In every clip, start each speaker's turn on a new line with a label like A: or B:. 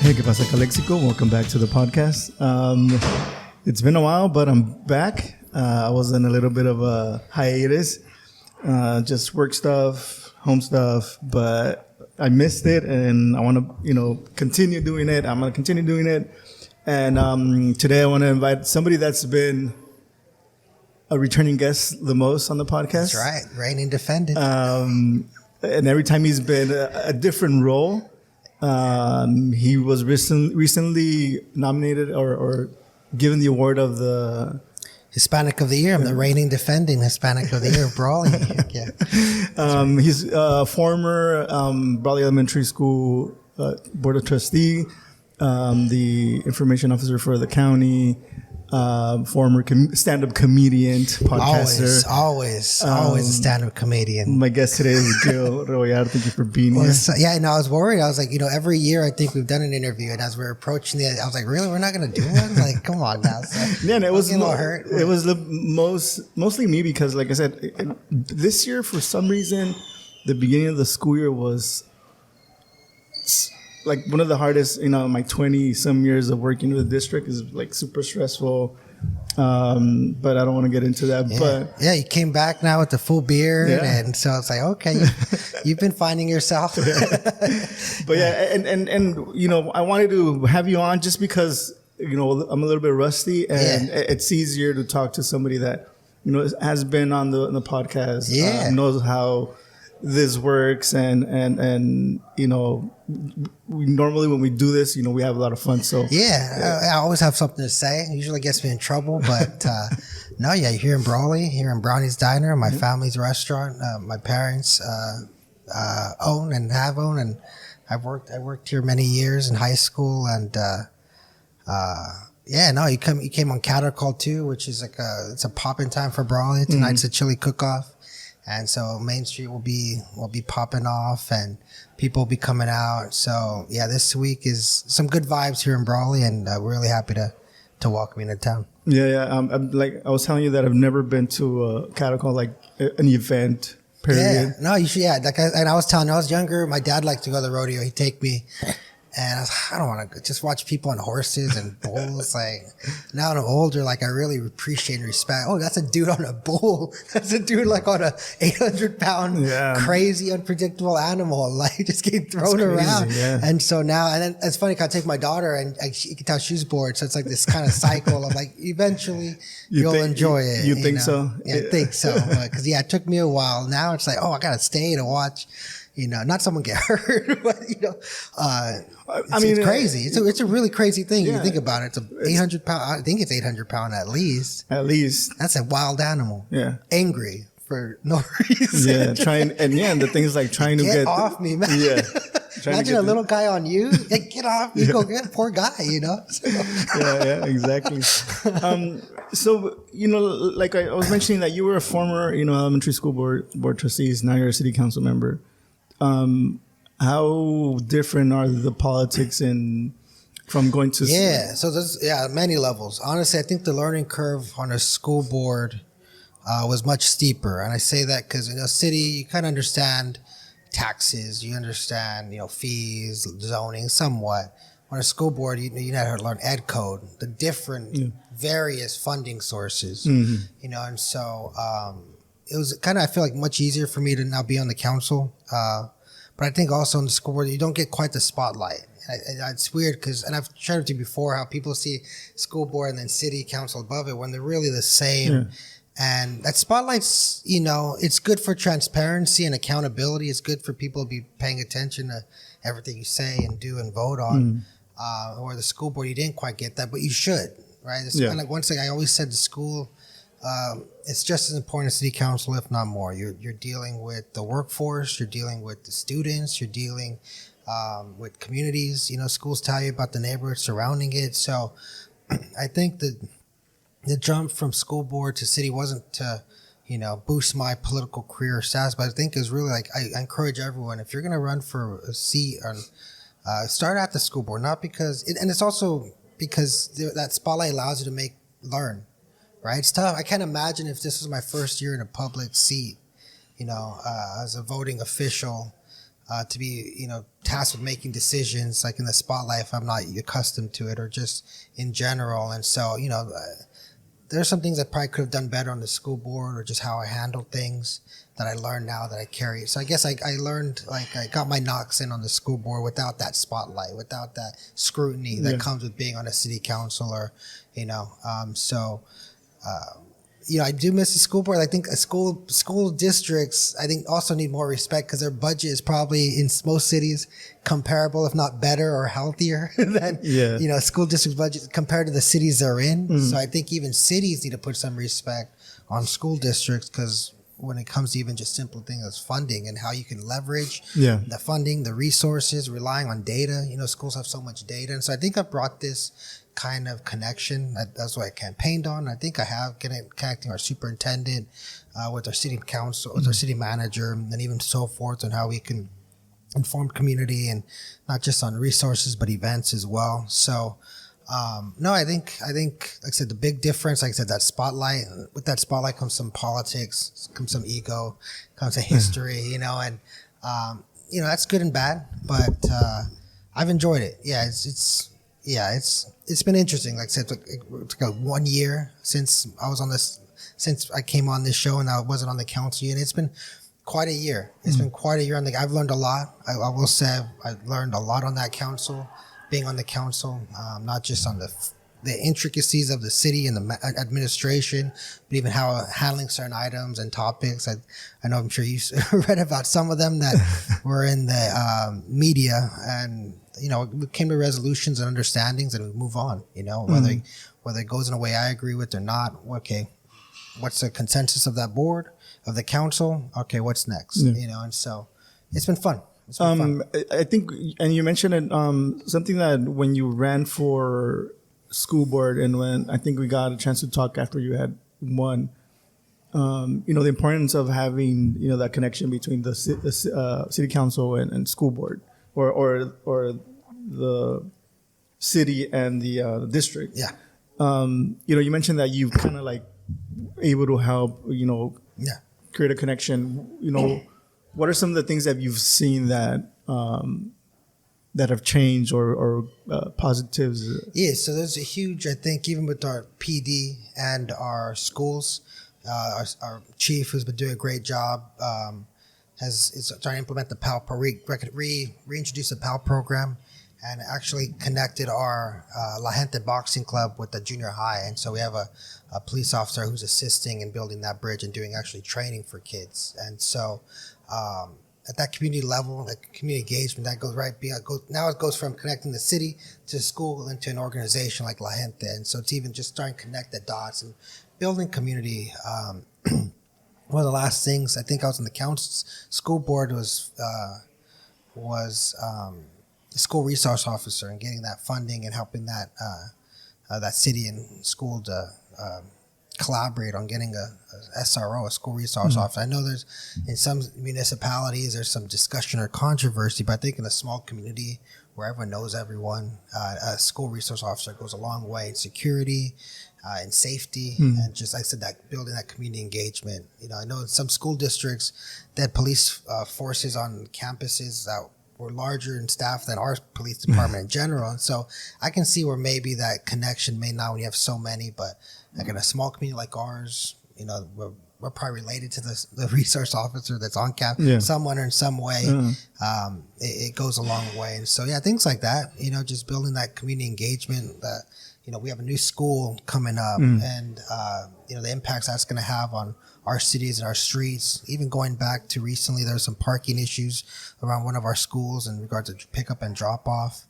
A: Hey, ¿qué pasa, Calexico? Welcome back to the podcast. It's been a while, but I'm back. I was in a little bit of a hiatus, just work stuff, home stuff, but I missed it, and I want to, continue doing it. I'm going to continue doing it, and today I want to invite somebody that's been a returning guest the most on the podcast.
B: That's right, reigning defendant.
A: And every time he's been a different role. He was recently nominated or given the award of the
B: Hispanic of the Year. I'm the reigning defending Hispanic of the Year, Brawley. Yeah.
A: He's a former Brawley Elementary School Board of Trustee, the information officer for the county, former stand-up comedian, podcaster.
B: Always a stand-up comedian.
A: My guest today is Gil Rebollar. Thank you for being here.
B: I was worried. I was like, every year I think we've done an interview, and as we're approaching it, I was like, really, we're not going to do one? Like, come on now. So,
A: yeah, and it was
B: a little hurt.
A: It was mostly me because, like I said, this year for some reason, the beginning of the school year was like one of the hardest. My 20-some years of working with the district is like super stressful. But I don't want to get into that.
B: Yeah.
A: But
B: yeah, you came back now with the full beard, and so it's like, okay, you've been finding yourself.
A: But yeah, and I wanted to have you on just because I'm a little bit rusty, and it's easier to talk to somebody that has been on the podcast, knows how this works, and we normally when we do this, we have a lot of fun. So
B: I always have something to say. It usually gets me in trouble, but you're here in Brawley, here in Brownie's Diner, my family's restaurant. My parents own, and I worked here many years in high school, and you came on Cattle Call too, which is like it's a poppin' time for Brawley. Tonight's a chili cook-off. And so Main Street will be popping off, and people will be coming out. So this week is some good vibes here in Brawley, and we're really happy to welcome you into town.
A: I'm like I was telling you that I've never been to a Cattle Call, like an event. Period.
B: Yeah, no, you should. Yeah, and I was telling you, I was younger. My dad liked to go to the rodeo. He'd take me. And I was like, I don't want to just watch people on horses and bulls. Like, now I'm older, like, I really appreciate and respect. Oh, that's a dude on a bull. That's a dude, like, on a 800-pound, crazy, unpredictable animal, like, just getting thrown around. Yeah. And so now, and then it's funny, 'cause I take my daughter, and you can tell she's bored. So it's like this kind of cycle of, like, eventually you'll enjoy it.
A: You think so?
B: Yeah, I think so. Because, it took me a while. Now it's like, I got to stay to watch. Not someone get hurt, but it's crazy. It's a really crazy thing. You think about it. It's 800 pound. I think it's 800 pound at least.
A: At least
B: that's a wild animal.
A: Yeah,
B: angry for no reason.
A: Yeah, and the thing is like trying to get
B: off me, man.
A: Yeah,
B: imagine a little guy on you. Hey, get off! You go get poor guy. So.
A: Yeah, exactly. So like I was mentioning that you were a former elementary school board trustees. Now you're a city council member. How different are the politics from going to
B: so there's many levels. Honestly, I think the learning curve on a school board was much steeper, and I say that because in a city you kind of understand taxes, you understand fees, zoning somewhat. On a school board, you had to learn ed code, the different various funding sources, and so. It was kind of, I feel like, much easier for me to now be on the council. But I think also in the school board, you don't get quite the spotlight. It's weird because, and I've shared with you before, how people see school board and then city council above it when they're really the same. Yeah. And that spotlight's, it's good for transparency and accountability. It's good for people to be paying attention to everything you say and do and vote on. Or the school board, you didn't quite get that, but you should, right? It's kind of like one thing I always said to school, it's just as important as city council, if not more. You're dealing with the workforce, you're dealing with the students, you're dealing with communities. Schools tell you about the neighborhood surrounding it. So I think the jump from school board to city wasn't to, boost my political career status, but I think is really like I encourage everyone, if you're going to run for a seat, start at the school board, not because, and it's also because that spotlight allows you to learn. Right, it's tough. I can't imagine if this was my first year in a public seat, as a voting official, to be, tasked with making decisions like in the spotlight if I'm not accustomed to it or just in general. And so, there's some things I probably could have done better on the school board or just how I handled things that I learned now that I carry. So I guess I learned, like, I got my knocks in on the school board without that spotlight, without that scrutiny that comes with being on a city council or, I do miss the school board. I think school districts, I think, also need more respect because their budget is probably in most cities comparable, if not better or healthier than school districts' budget compared to the cities they're in. Mm-hmm. So I think even cities need to put some respect on school districts because when it comes to even just simple things as funding and how you can leverage the funding, the resources, relying on data. Schools have so much data, and so I think I brought this kind of connection. That's what I campaigned on. I think I have connecting our superintendent with our city council, with our city manager, and even so forth, on how we can inform community and not just on resources but events as well. So I think like I said, the big difference, like I said, that spotlight. With that spotlight comes some politics, comes some ego, comes a history, and that's good and bad. But I've enjoyed it. Yeah, it's been interesting. Like I said, it took 1 year since I came on this show and I wasn't on the council yet. It's been quite a year. It's been quite a year. I've learned a lot. I will say I've learned a lot on that council, being on the council, not just on the intricacies of the city and the administration, but even how handling certain items and topics. I know I'm sure you read about some of them that were in the media, and we came to resolutions and understandings, and we move on. Whether it goes in a way I agree with or not. Okay, what's the consensus of that board, of the council? Okay, what's next? And so it's been fun.
A: I think, and you mentioned it, something that when you ran for school board, and when I think we got a chance to talk after you had won, the importance of having that connection between the city council and school board, or the city and the district.
B: Yeah.
A: You mentioned that you've kind of like able to help create a connection. What are some of the things that you've seen that have changed or positives?
B: Yeah, so there's a huge, I think, even with our PD and our schools, our chief, who's been doing a great job, is trying to implement the PAL, reintroduce the PAL program, and actually connected our La Gente Boxing Club with the junior high. And so we have a police officer who's assisting in building that bridge and doing actually training for kids. And so at that community level, like community engagement, that goes now it goes from connecting the city to school into an organization like La Gente. And so it's even just starting to connect the dots and building community. One of the last things, I think I was in the council school board, was the school resource officer, and getting that funding and helping that city and school to collaborate on getting a SRO, a school resource officer. I know there's in some municipalities there's some discussion or controversy, but I think in a small community where everyone knows everyone, a school resource officer goes a long way in security and safety, and just like I said, that building that community engagement. I know in some school districts that police forces on campuses that were larger in staff than our police department in general, and so I can see where maybe that connection may not when you have so many, but like in a small community like ours, we're probably related to the resource officer that's on campus, someone or in some way. It goes a long way, and so things like that. Just building that community engagement. That we have a new school coming up, and the impacts that's going to have on our cities and our streets. Even going back to recently, there were some parking issues around one of our schools in regards to pick up and drop off,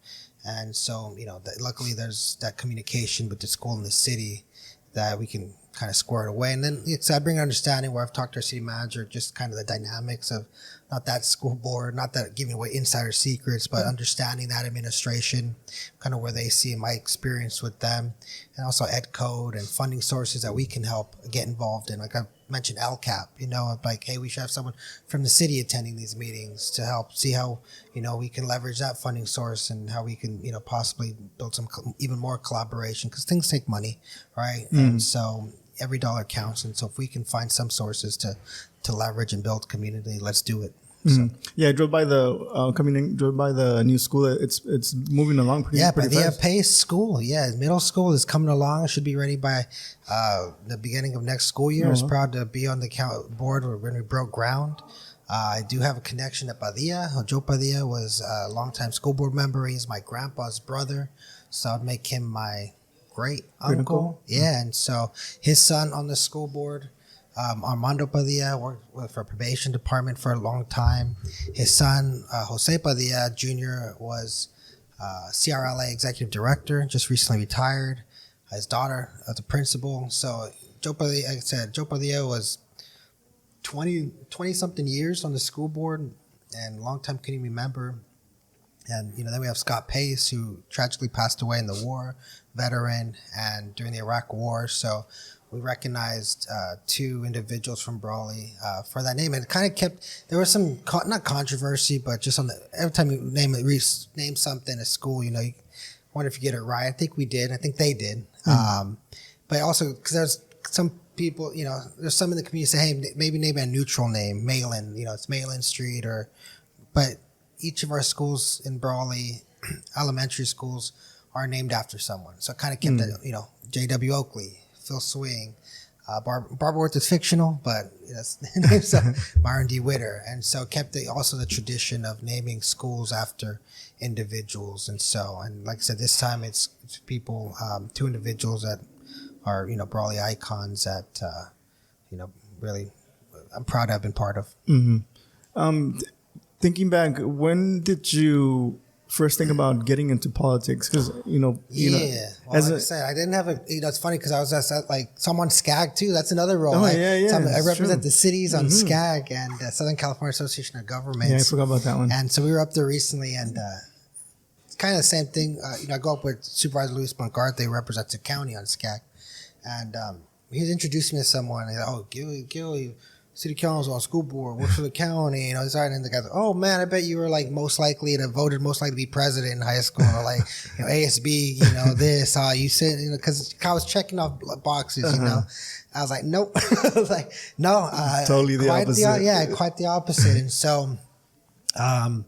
B: and so luckily there's that communication with the school and the city that we can kind of square it away. And then I bring an understanding where I've talked to our city manager, just kind of the dynamics of not that school board, not that giving away insider secrets, but understanding that administration, kind of where they see my experience with them, and also ed code and funding sources that we can help get involved in. Like I mentioned LCAP, like, hey, we should have someone from the city attending these meetings to help see how, we can leverage that funding source and how we can, possibly build some even more collaboration, because things take money, right? And so every dollar counts. And so if we can find some sources to leverage and build community, let's do it. So.
A: Yeah, I drove by drove by the new school. It's moving along pretty
B: But the
A: fast.
B: Pace School, middle school is coming along. It should be ready by the beginning of next school year. I was proud to be on the board when we broke ground. I do have a connection at Padilla. Joe Padilla was a longtime school board member. He's my grandpa's brother, so I'd make him my great uncle. Yeah, and so his son on the school board. Armando Padilla worked for probation department for a long time. His son, Jose Padilla Jr., was CRLA executive director, just recently retired. His daughter, the principal. So Joe Padilla, like I said, Joe Padilla was 20-something years on the school board and longtime community member. And, then we have Scott Pace, who tragically passed away in the war, veteran, and during the Iraq War. So we recognized two individuals from Brawley for that name. And it kind of kept, there was some, not controversy, but just every time you name something at school, you wonder if you get it right. I think we did. I think they did. But also, because there's some people, there's some in the community say, hey, maybe name a neutral name, Malin, it's Malin Street, but each of our schools in Brawley, elementary schools, are named after someone. So it kind of kept that, J.W. Oakley, Phil Swing, Barbara Worth is fictional, but names Myron D. Witter, and so kept also the tradition of naming schools after individuals. And like I said, this time it's people, two individuals that are Brawley icons that really I'm proud to have been part of.
A: Thinking back, when did you first think about getting into politics? Because
B: Well, like I said, I didn't have it's funny because I was at someone SCAG too. That's another role.
A: Oh,
B: I
A: true.
B: represent the cities on SCAG and Southern California Association of Governments.
A: Yeah, I forgot about that one.
B: And so we were up there recently, and it's kind of the same thing. I go up with Supervisor Luis Moncarte. They represent the county on SCAG, and he introduced me to someone. And Gil, City Council, school board, work for the county, and the guy, oh man, I bet you were most likely to be president in high school, or ASB, this, you said, because I was checking off boxes, I was like, nope. I was like, no,
A: totally the opposite.
B: Quite the opposite. And so, I like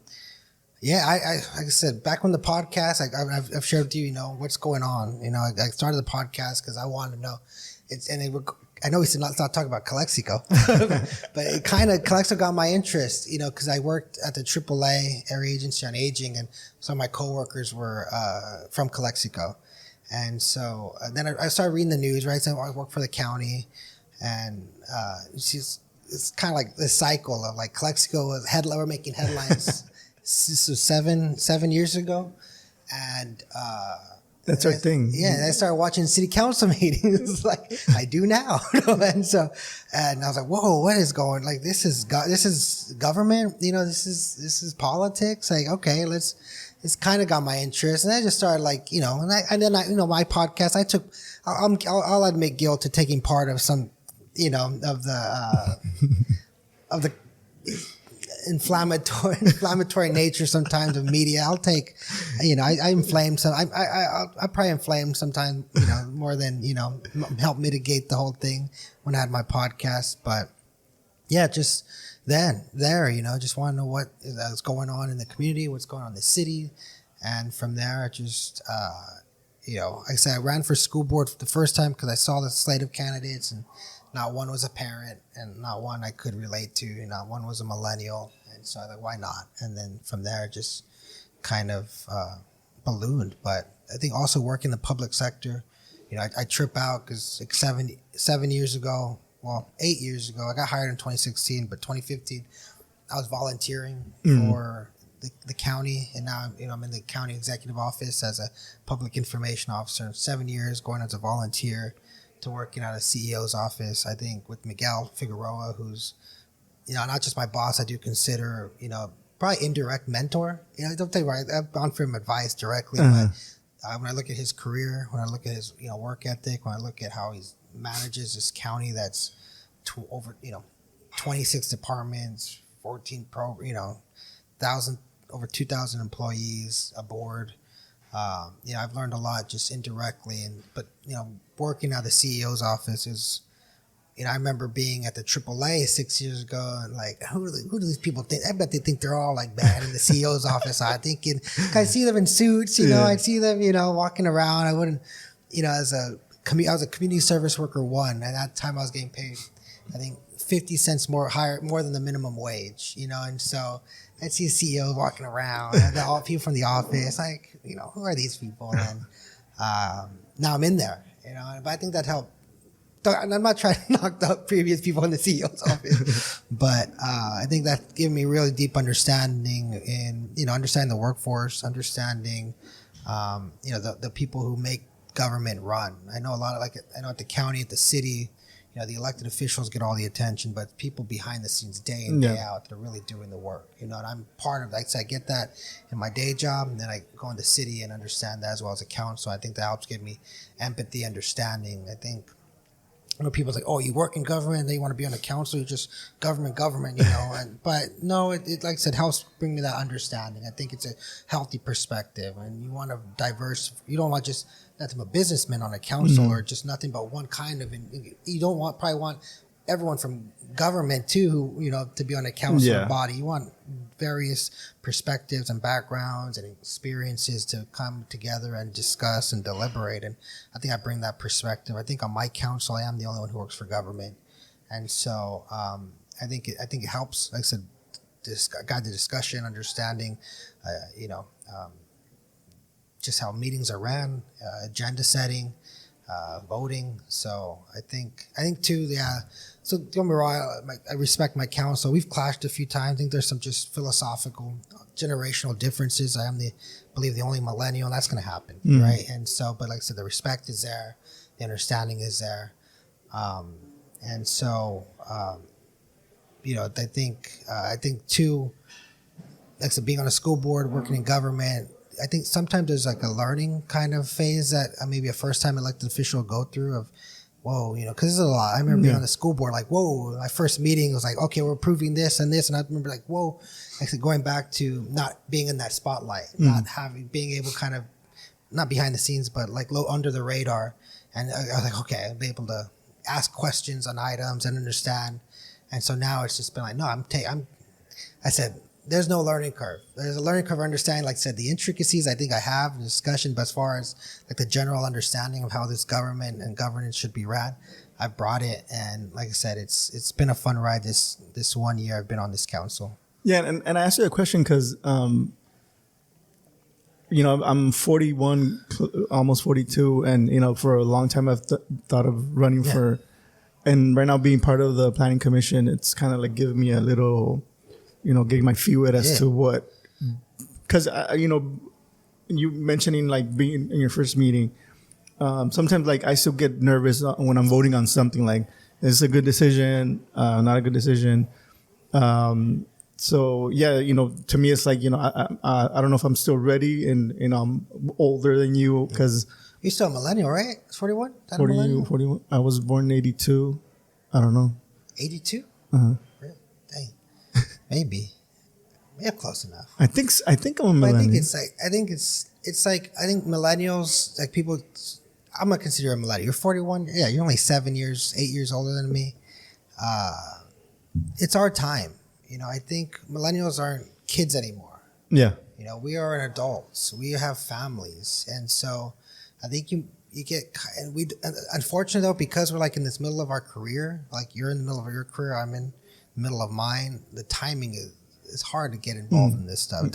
B: I said, back when the podcast, I've shared with you, what's going on. I started the podcast because I wanted to know. I know we said let's not talk about Calexico, but it kind of Calexico got my interest, because I worked at the AAA Area Agency on Aging, and some of my coworkers were from Calexico, and so then I started reading the news. Right, so I work for the county, and it's kind of like this cycle of Calexico was we're making headlines. This was seven years ago, and.
A: That's our thing.
B: Yeah, and I started watching city council meetings like I do now, and I was like, "Whoa, what is going? This is government. This is politics. Okay, It's kind of got my interest, and I just started and then my podcast. I'll admit guilt to taking part of some, of the inflammatory nature sometimes of media. I'll take, I inflame some. I probably inflame sometimes, more than help mitigate the whole thing when I had my podcast. But yeah, just just want to know what is going on in the community, what's going on in the city, and from there, I just like I said, I ran for school board for the first time because I saw the slate of candidates and. Not one was a parent, and not one I could relate to. Not one was a millennial, and so I thought, why not? And then from there, just kind of ballooned. But I think also working in the public sector, I trip out because 7 years ago, 8 years ago, I got hired in 2016, but 2015, I was volunteering for the county, and now I'm in the county executive office as a public information officer. 7 years going as a volunteer. To working at a CEO's office, I think with Miguel Figueroa, who's, not just my boss, I do consider, probably indirect mentor. Don't take right. I've gone for him advice directly, but when I look at his career, when I look at his, work ethic, when I look at how he manages this county that's over, 26 departments, 14 over 2,000 employees, a board. I've learned a lot just indirectly, but working at the CEO's office is I remember being at the AAA 6 years ago, and like, who do these people think? I bet they think they're all like bad in the CEO's office. I thinking, I see them in suits, I'd see them, walking around. I wouldn't, as I was a community service worker one, and at that time I was getting paid, I think 50 cents more than the minimum wage, and so I'd see CEOs walking around, and all people from the office, like, who are these people? And now I'm in there, but I think that helped. And I'm not trying to knock the previous people in the CEO's office, but I think that gave me really deep understanding in, understanding the workforce, understanding, the people who make government run. I know I know at the county, at the city, the elected officials get all the attention, but people behind the scenes day in, day out, they're really doing the work, and I'm part of that. So I get that in my day job, and then I go in the city and understand that as well as a council. I think that helps give me empathy, understanding. I think, people say, "Oh, you work in government, then you want to be on a council, you just government, but no, it like I said, helps bring me that understanding. I think it's a healthy perspective, and you want a diverse. You don't want just nothing but businessmen on a council, or just nothing but one kind of. You don't probably want everyone from government too, to be on a council body. You want various perspectives and backgrounds and experiences to come together and discuss and deliberate. And I think I bring that perspective. I think on my council, I am the only one who works for government, and so I think it helps. Like I said, guide the discussion, understanding, just how meetings are ran, agenda setting, voting. So I think too, so don't get me wrong, I respect my council. We've clashed a few times. I think there's some just philosophical, generational differences. I believe the only millennial, and that's going to happen, right? And so, but like I said, the respect is there, the understanding is there, and so I think too, like I said, being on a school board, working in government. I think sometimes there's like a learning kind of phase that maybe a first-time elected official will go through of, whoa, because there's a lot. I remember being on the school board, like, whoa, my first meeting was like, okay, we're approving this and this. And I remember like, whoa, actually going back to not being in that spotlight, not being able kind of, not behind the scenes, but like low under the radar. And I was like, okay, I'll be able to ask questions on items and understand. And so now it's just been like, no, I said, there's no learning curve. There's a learning curve understanding, like I said, the intricacies I think I have in discussion, but as far as like the general understanding of how this government and governance should be ran, I've brought it. And like I said, it's been a fun ride this 1 year I've been on this council. Yeah,
A: and I asked you a question because, I'm 41, almost 42, and, for a long time I've thought of running for, and right now being part of the planning commission, it's kind of like giving me a little... getting my feet wet as to what, because, you mentioning like being in your first meeting, sometimes like I still get nervous when I'm voting on something like, is this a good decision, not a good decision? So yeah, to me it's like, I don't know if I'm still ready and, I'm older than you because.
B: You're still a millennial, right? It's 41?
A: 41. I was born in 82. I don't know.
B: 82?
A: Uh-huh.
B: Dang. Maybe. Yeah, close enough.
A: I think I'm a millennial.
B: I think millennials, like people, I'm gonna consider a millennial. You're 41. Yeah, you're only 8 years older than me. It's our time. I think millennials aren't kids anymore.
A: Yeah.
B: We are adults. We have families, and so I think you get. And unfortunately though, because we're like in this middle of our career, like you're in the middle of your career, I'm in middle of mine, the timing is hard to get involved in this stuff.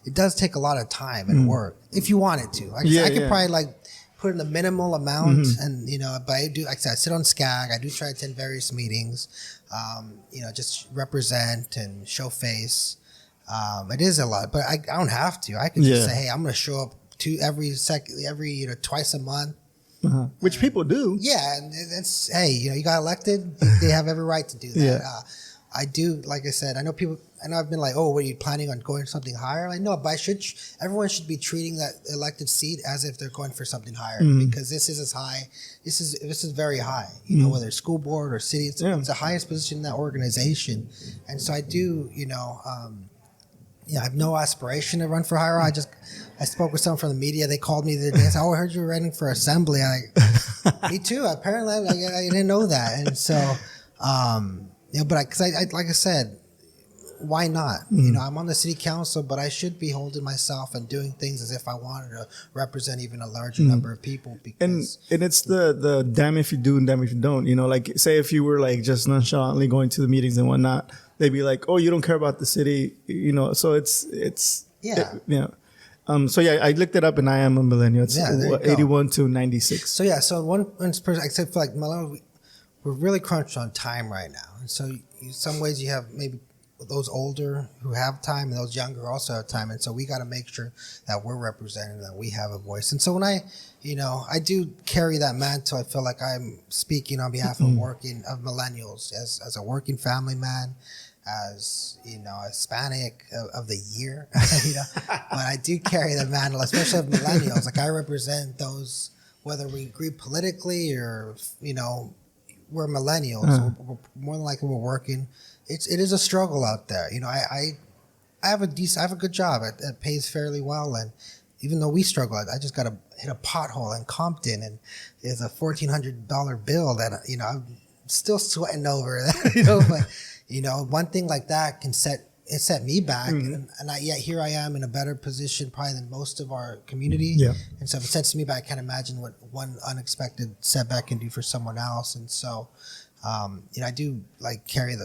B: It does take a lot of time and work if you wanted to. I could probably like put in a minimal amount and but I do, like I said, I sit on SCAG, I do try to attend various meetings, just represent and show face. It is a lot, but I don't have to. I can just say, hey, I'm gonna show up every twice a month.
A: Which people do.
B: Yeah, and it's, hey, you got elected, they have every right to do that. I do, like I said, I know I've been like, oh, what are you planning on going something higher? Like, no, but everyone should be treating that elected seat as if they're going for something higher because this is as high, this is very high, whether it's school board or city, it's the highest position in that organization. And so I do, I have no aspiration to run for higher. I spoke with someone from the media. They called me the other day and said, "Oh, I heard you were running for assembly." Me too. Apparently, I didn't know that. And so, but because I like I said, why not? I'm on the city council, but I should be holding myself and doing things as if I wanted to represent even a larger number of people. Because
A: and it's the damn if you do and damn if you don't. Like say if you were like just nonchalantly going to the meetings and whatnot, they'd be like, "Oh, you don't care about the city," So it's So I looked it up and I am a millennial. It's 81 to 96.
B: So one person, except for like millennial, we're really crunched on time right now, and so in some ways you have maybe those older who have time and those younger also have time, and so we got to make sure that we're represented, that we have a voice. And so when I do carry that mantle, I feel like I'm speaking on behalf of millennials as a working family man, as Hispanic of the year, but I do carry the mantle, especially of millennials. Like I represent those, whether we agree politically or we're millennials. We're more than likely we're working. It is a struggle out there. I have a good job. It pays fairly well, and even though we struggle, I just got to hit a pothole in Compton, and there's a $1,400 bill that I'm still sweating over that. But one thing like that can set me back, and yet here I am in a better position probably than most of our community. Yeah. And so if it sets me back, I can't imagine what one unexpected setback can do for someone else. And so. I do carry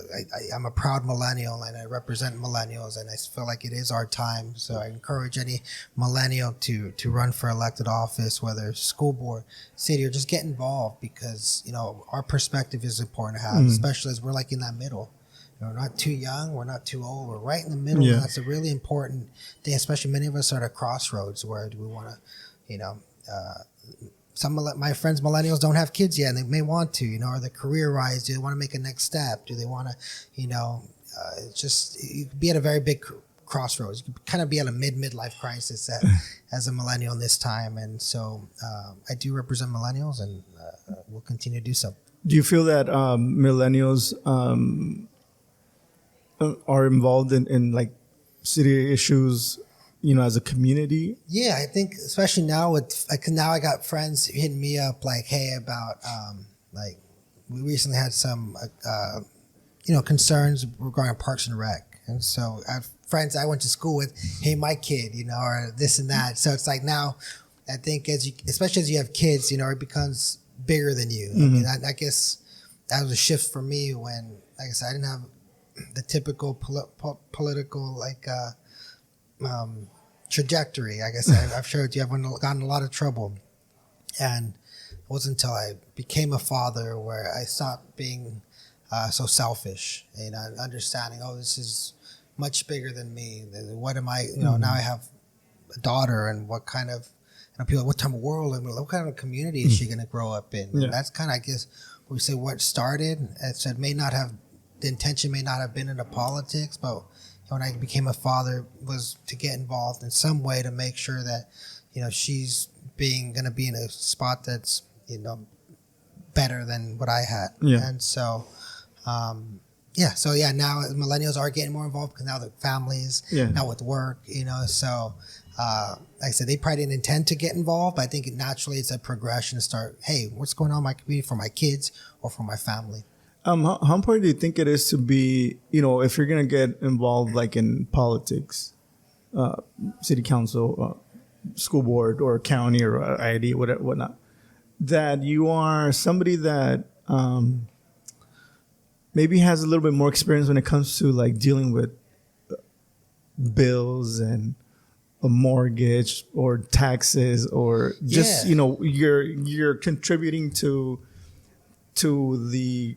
B: I'm a proud millennial and I represent millennials, and I feel like it is our time. So I encourage any millennial to run for elected office, whether school board, city, or just get involved, because, our perspective is important to have, especially as we're in that middle. We're not too young, we're not too old, we're right in the middle. Yeah. And that's a really important thing, especially many of us are at a crossroads. Where do we want to, some of my friends, millennials, don't have kids yet, and they may want to, or the career-wise, do they want to make a next step? Do they want to, you could be at a very big crossroads. You could kind of be at a midlife crisis as a millennial in this time. And so I do represent millennials, and will continue to do so.
A: Do you feel that millennials are involved in city issues, as a community?
B: Yeah, I think especially now now I got friends hitting me up hey, about we recently had some concerns regarding Parks and Rec, and so I have friends I went to school with, hey, my kid, or this and that. So it's now I think especially as you have kids, it becomes bigger than you. I mean, I guess that was a shift for me when, like I said, I didn't have the typical political trajectory. I guess I've showed you. I've gotten in a lot of trouble, and it wasn't until I became a father where I stopped being so selfish and understanding. Oh, this is much bigger than me. What am I? Now I have a daughter, and what kind of people? What type of world? And what kind of community is she going to grow up in? Yeah. And that's kind of, I guess, we say what started. It said the intention may not have been into politics, but when I became a father was to get involved in some way to make sure that, she's going to be in a spot that's, better than what I had. Yeah. And so, now millennials are getting more involved because now the families, now with work, so, like I said, they probably didn't intend to get involved, but I think naturally it's a progression to start, hey, what's going on in my community for my kids or for my family?
A: How important do you think it is to be, if you're going to get involved in politics, city council, school board or county or ID, whatnot, that you are somebody that maybe has a little bit more experience when it comes to dealing with bills and a mortgage or taxes, or just, you're contributing to the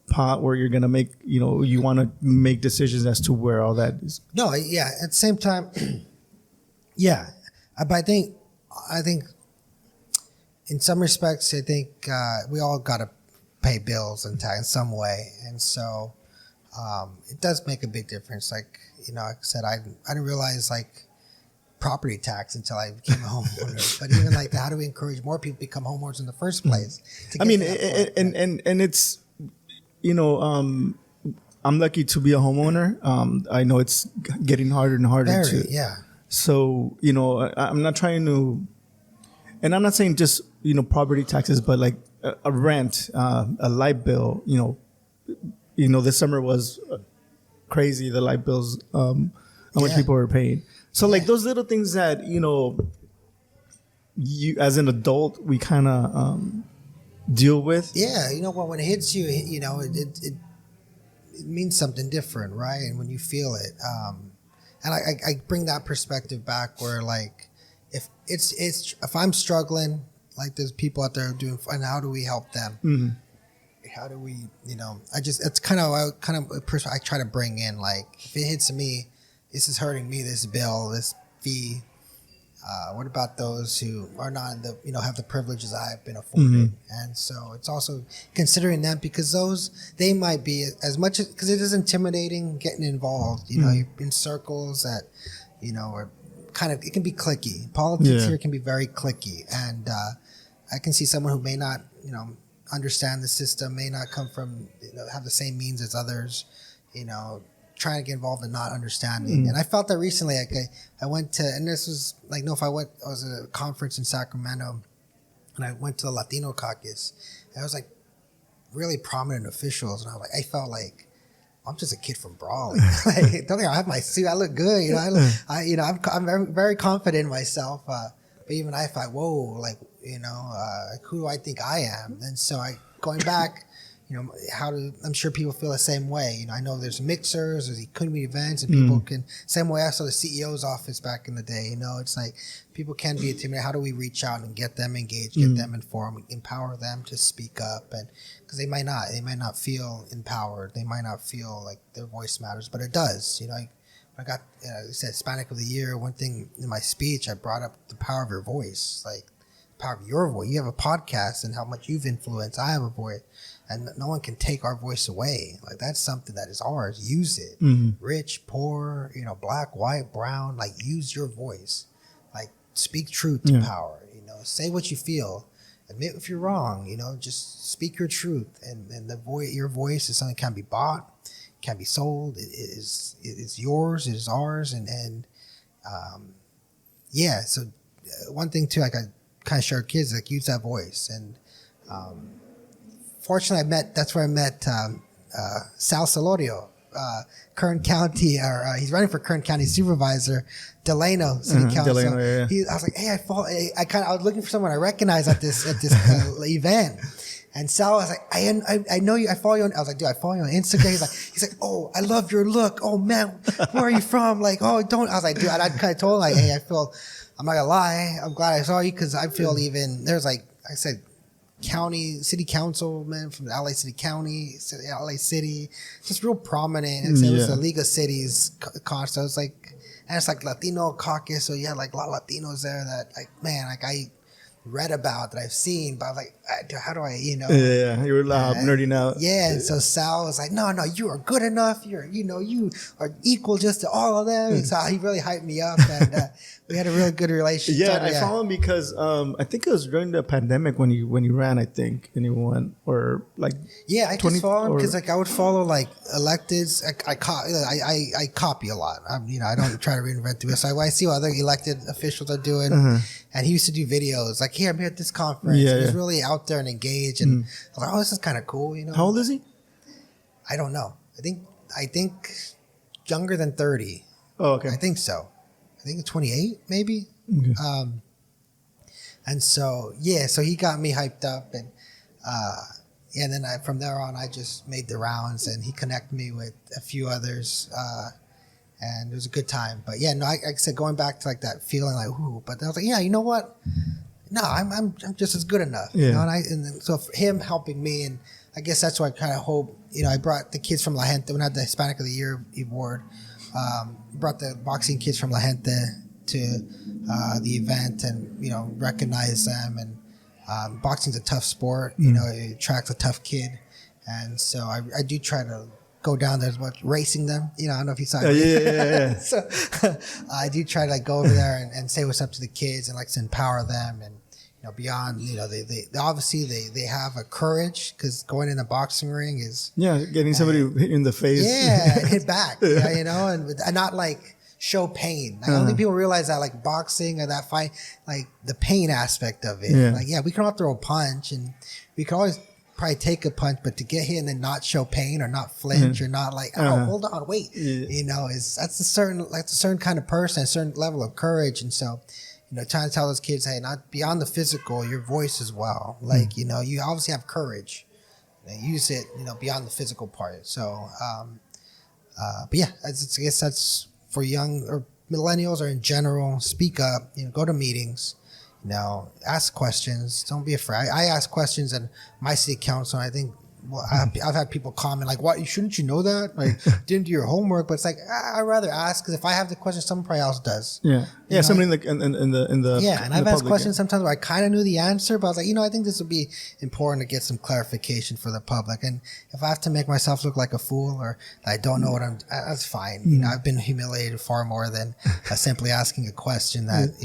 A: pot where you're going to make, you want to make decisions as to where all that is.
B: No, yeah. At the same time, yeah. But I think in some respects, I think we all got to pay bills and tax in some way. And so it does make a big difference. Like I said, I didn't realize property tax until I became a homeowner. But even how do we encourage more people to become homeowners in the first place?
A: I mean, and it's, I'm lucky to be a homeowner. I know it's getting harder and harder
B: Very,
A: to.
B: yeah.
A: So, I'm not trying to, and I'm not saying just, property taxes, but like a rent, a light bill, this summer was crazy, the light bills, how much people were paying. So like those little things that, you as an adult, we kind of deal with.
B: Yeah. When it hits you, it means something different, right? And when you feel it, and I bring that perspective back where like if I'm struggling, like there's people out there doing, and how do we help them?
A: Mm-hmm.
B: How do we, it's kind of a person I try to bring in, like if it hits me, this is hurting me, this bill, this fee. What about those who are not in the, have the privileges I've been afforded? Mm-hmm. And so it's also considering them, because they might be as much, because it is intimidating getting involved. You're in circles that, are kind of, it can be cliquey. Politics here can be very cliquey. And I can see someone who may not, understand the system, may not come from, have the same means as others, trying to get involved and not understanding. And I felt that recently, like I went to, and this was like, I was at a conference in Sacramento, and I went to the Latino caucus, and I was like really prominent officials, and I felt like I'm just a kid from Brawley. Like, don't think I have my suit, I look good, I'm very, very confident in myself, but even I thought, whoa, like, who do I think I am? And so going back, I'm sure people feel the same way. I know there's mixers, there's community events, and people can, same way I saw the CEO's office back in the day, it's like people can be intimidated. How do we reach out and get them engaged, get them informed, empower them to speak up? And because they might not feel empowered. They might not feel like their voice matters, but it does. I got, I said Hispanic of the Year. One thing in my speech, I brought up the power of your voice, like the power of your voice. You have a podcast and how much you've influenced. I have a voice, and no one can take our voice away. Like that's something that is ours. Use it. Rich, poor, black, white, brown. Like use your voice. Like speak truth to power. Say what you feel. Admit if you're wrong. Just speak your truth. And your voice is something that can be bought. Can be sold. It is yours. It is ours. And So one thing too, like I kind of share with kids, like use that voice. And fortunately, that's where I met Sal Solorio, Kern County, or he's running for Kern County Supervisor, Delano City Council.
A: Delano, yeah.
B: I was like, hey, I was looking for someone I recognized at this event. And Sal was like, I know you, I follow you on, I was like, dude, I follow you on Instagram. He's like, oh, I love your look. Oh man, where are you from? Like, oh, don't, I was like, dude, I kind of told him like, hey, I'm not gonna lie, I'm glad I saw you, because I feel there's like I said, city councilman from the LA City County, LA City, just real prominent. And it was the League of Cities concert. I was like, and it's like Latino caucus, so you had like a lot of Latinos there that like, man, like I read about, that I've seen, but I was like, how do I,
A: Yeah, you were nerding out.
B: Yeah, and so Sal was like, no, you are good enough. You are equal just to all of them. And so he really hyped me up, and we had a really good relationship.
A: Yeah, I follow him because I think it was during the pandemic when he ran, I think, and he won, or like.
B: Yeah, I just follow him because like I would follow like electeds. I copy a lot. I don't try to reinvent the wheel. So I see what other elected officials are doing, and he used to do videos like, here, I'm here at this conference. He was really out there and engaged, and I was like, oh, this is kind of cool.
A: How old is he?
B: I don't know. I think younger than 30.
A: Oh, okay.
B: I think so. I think 28, maybe.
A: Okay.
B: And so so he got me hyped up, and then from there on, I just made the rounds, and he connected me with a few others, and it was a good time. But yeah, no, like I said, going back to like that feeling, like ooh, but I was like, yeah, you know what? No, I'm just as good enough.
A: Yeah.
B: And so for him helping me, and I guess that's why I kind of hope. I brought the kids from La Gente when I had the Hispanic of the Year award. Brought the boxing kids from La Gente to the event, and recognize them. And boxing's a tough sport. It attracts a tough kid, and so I do try to go down there as much, racing them. I don't know if you saw it.
A: Yeah.
B: So I do try to like go over there and say what's up to the kids, and like to empower them, and beyond, they obviously they have a courage, because going in a boxing ring is
A: getting somebody hit in the face,
B: and hit back, and not like show pain. Like, I don't think people realize that, like boxing or that fight, like the pain aspect of it. Like, we can all throw a punch, and we can always probably take a punch, but to get hit and then not show pain or not flinch or not like, hold on, wait, that's a certain kind of person, a certain level of courage. And so, trying to tell those kids, hey, not beyond the physical, your voice as well. Like, you obviously have courage. Use it, beyond the physical part. So, but yeah, I guess that's for young or millennials or in general. Speak up. Go to meetings. Ask questions. Don't be afraid. I ask questions in my city council. And I think. Well, I've had people comment like, "What? Shouldn't you know that? Like, didn't do your homework?" But it's like I'd rather ask, because if I have the question, someone probably else does.
A: Somebody in the
B: and I've asked questions sometimes where I kind of knew the answer, but I was like, I think this would be important to get some clarification for the public. And if I have to make myself look like a fool or I don't know what that's fine. I've been humiliated far more than simply asking a question that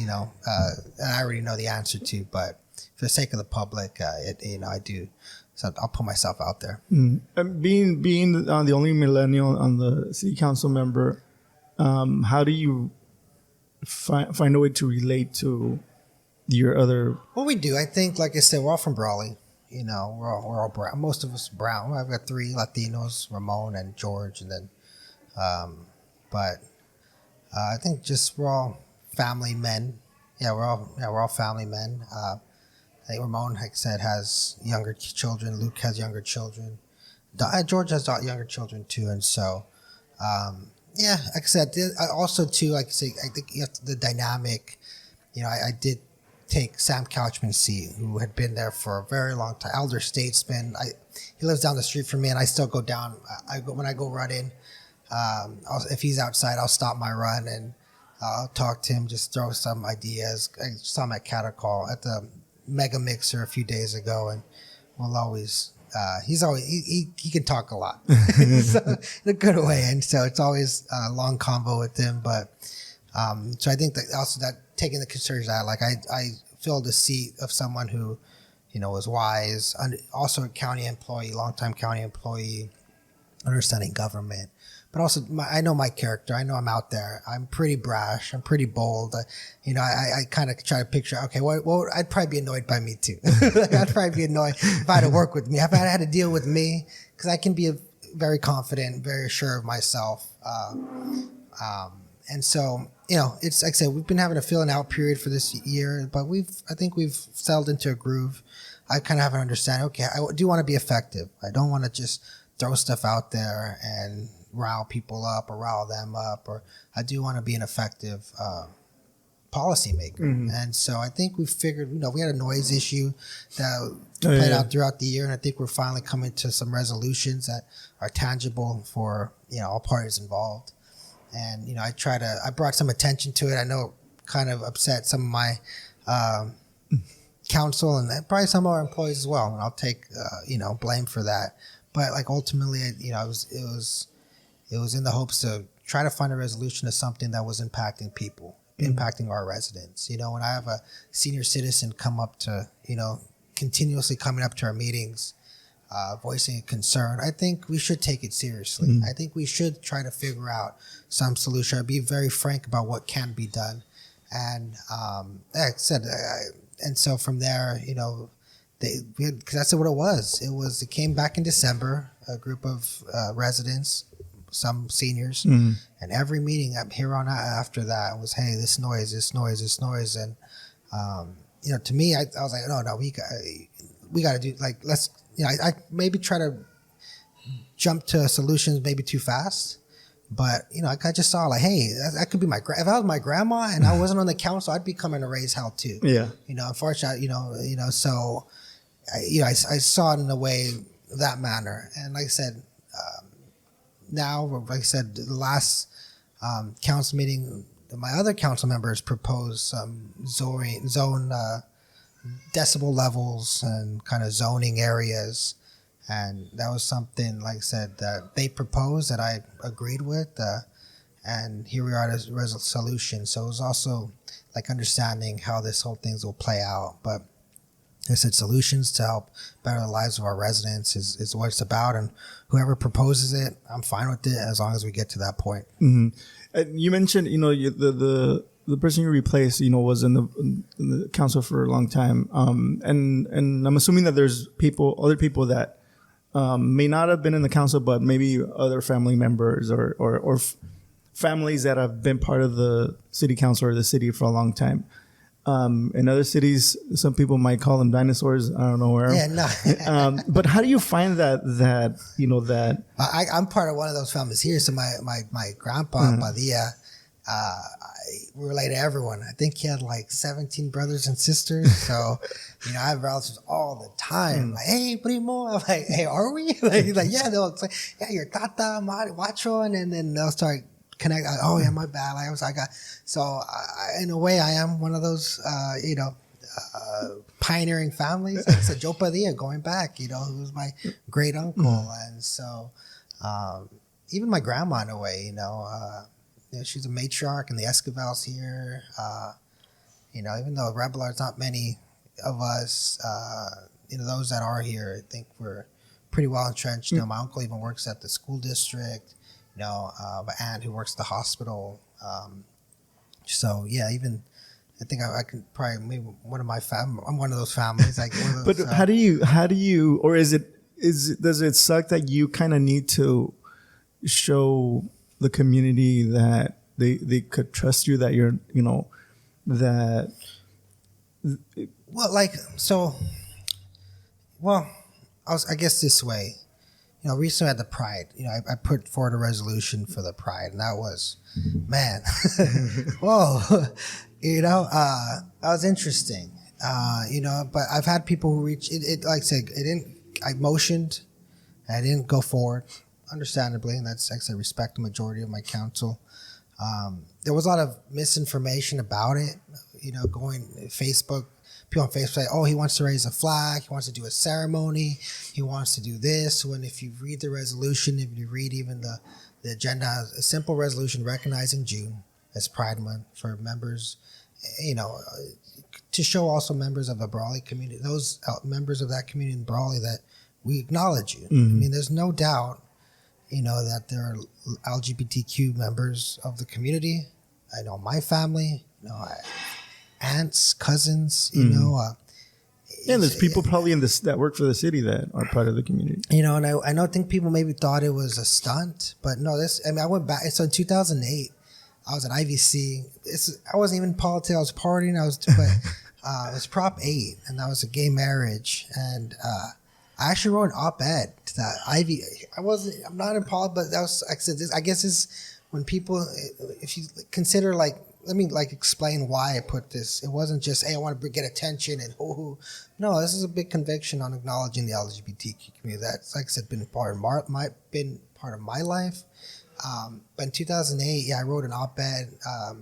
B: I already know the answer to. But for the sake of the public, I do. So I'll put myself out there.
A: And being the only millennial on the city council member, how do you find a way to relate to your other?
B: Well, we do. I think, like I said, we're all from Brawley. We're all brown. Most of us brown. I've got 3 Latinos, Ramon and George, and then, but I think just we're all family men. Yeah, we're all family men. I think Ramon, like I said, has younger children. Luke has younger children. George has younger children too. And so, like I said, also too, like I say, I think you have the dynamic. I did take Sam Couchman's seat, who had been there for a very long time, elder statesman. He lives down the street from me, and I still go down. When I go running, if he's outside, I'll stop my run and I'll talk to him, just throw some ideas. I saw him at Catacall at the Mega Mixer a few days ago, and we'll always he can talk a lot so, in a good way, and so it's always a long convo with him. But so I think that also that taking the concerns out, like I filled the seat of someone who was wise, also a county employee, longtime county employee, understanding government. But also, I know my character. I know I'm out there. I'm pretty brash. I'm pretty bold. I kind of try to picture, okay, well, I'd probably be annoyed by me too. I'd probably be annoyed if I had to work with me. If I had to deal with me, because I can be very confident, very sure of myself. And so, it's like I said, we've been having a feeling out period for this year, but I think we've settled into a groove. I kind of have an understanding, okay, I do want to be effective. I don't want to just throw stuff out there and rile people up or rile them up, or I do want to be an effective policymaker. And so I think we figured, we had a noise issue that played out throughout the year, and I think we're finally coming to some resolutions that are tangible for all parties involved. And I brought some attention to it. I know it kind of upset some of my council and probably some of our employees as well, and I'll take blame for that. But like ultimately, it was in the hopes to try to find a resolution to something that was impacting people, impacting our residents. When I have a senior citizen come up to, continuously coming up to our meetings, voicing a concern, I think we should take it seriously. I think we should try to figure out some solution. I'd be very frank about what can be done. And like I said, and so from there, because that's what it was. It came back in December, a group of residents, some seniors, and every meeting up here on out after that was, hey, this noise. And, to me, I was like, no, we got to do, like, let's, I maybe try to jump to solutions maybe too fast. But, I just saw like, hey, that could be if I was my grandma and I wasn't on the council, I'd be coming to raise hell too. Yeah. Unfortunately, so, I saw it in a way that manner. And like I said, now, like I said, the last council meeting, my other council members proposed some zone decibel levels and kind of zoning areas. And that was something, like I said, that they proposed that I agreed with. And here we are at a solution. So it was also like understanding how this whole thing will play out. But I said solutions to help better the lives of our residents is what it's about, and whoever proposes it, I'm fine with it as long as we get to that point.
A: Mm-hmm. You mentioned, the person you replaced, was in the council for a long time, and I'm assuming that there's other people that may not have been in the council, but maybe other family members or families that have been part of the city council or the city for a long time. In other cities, some people might call them dinosaurs. I don't know where.
B: Yeah, no.
A: But how do you find that
B: I'm part of one of those families here. So my grandpa, Padilla, we relate to everyone. I think he had like 17 brothers and sisters. So, I have relatives all the time. Like, hey, primo. I'm like, hey, are we? He's like, yeah. They'll say, yeah, your tata, macho. And then they'll start connect. Oh yeah, my bad. In a way, I am one of those, pioneering families. Like I said, Joe Padilla, going back, who was my great uncle, and so even my grandma, in a way, she's a matriarch in the Esquivals here. Even though Rebollar's not many of us, those that are here, I think we're pretty well entrenched. My uncle even works at the school district. My aunt who works at the hospital. Even I think I can probably maybe one of my I'm one of those families. Like,
A: but how do you, or does it suck that you kind of need to show the community that they could trust you, that you're, that.
B: I guess this way. Recently at the Pride, I put forward a resolution for the Pride, and that was, man, whoa, that was interesting, but I've had people who reach it, like I said, I motioned, I didn't go forward, understandably, and that's actually, I respect the majority of my council. There was a lot of misinformation about it, going Facebook. People on Facebook say, oh, he wants to raise a flag, he wants to do a ceremony, he wants to do this. When if you read the resolution, if you read even the agenda, a simple resolution recognizing June as Pride Month for members, to show also members of the Brawley community, those members of that community in Brawley, that we acknowledge you. I mean, there's no doubt, that there are LGBTQ members of the community. I know my family, aunts, cousins,
A: there's people probably that work for the city that are part of the community.
B: And I think people maybe thought it was a stunt, but no, I went back. So in 2008, I was at IVC. I wasn't even in politics. I was partying. It was Prop 8, and that was a gay marriage. And I actually wrote an op-ed to that. I'm not in politics, but that was, like I said, I guess this when people, if you consider let me explain why I put this. It wasn't just, hey, I want to get attention and no, this is a big conviction on acknowledging the LGBTQ community. That's, like I said, been part of my life. But in 2008, I wrote an op-ed. I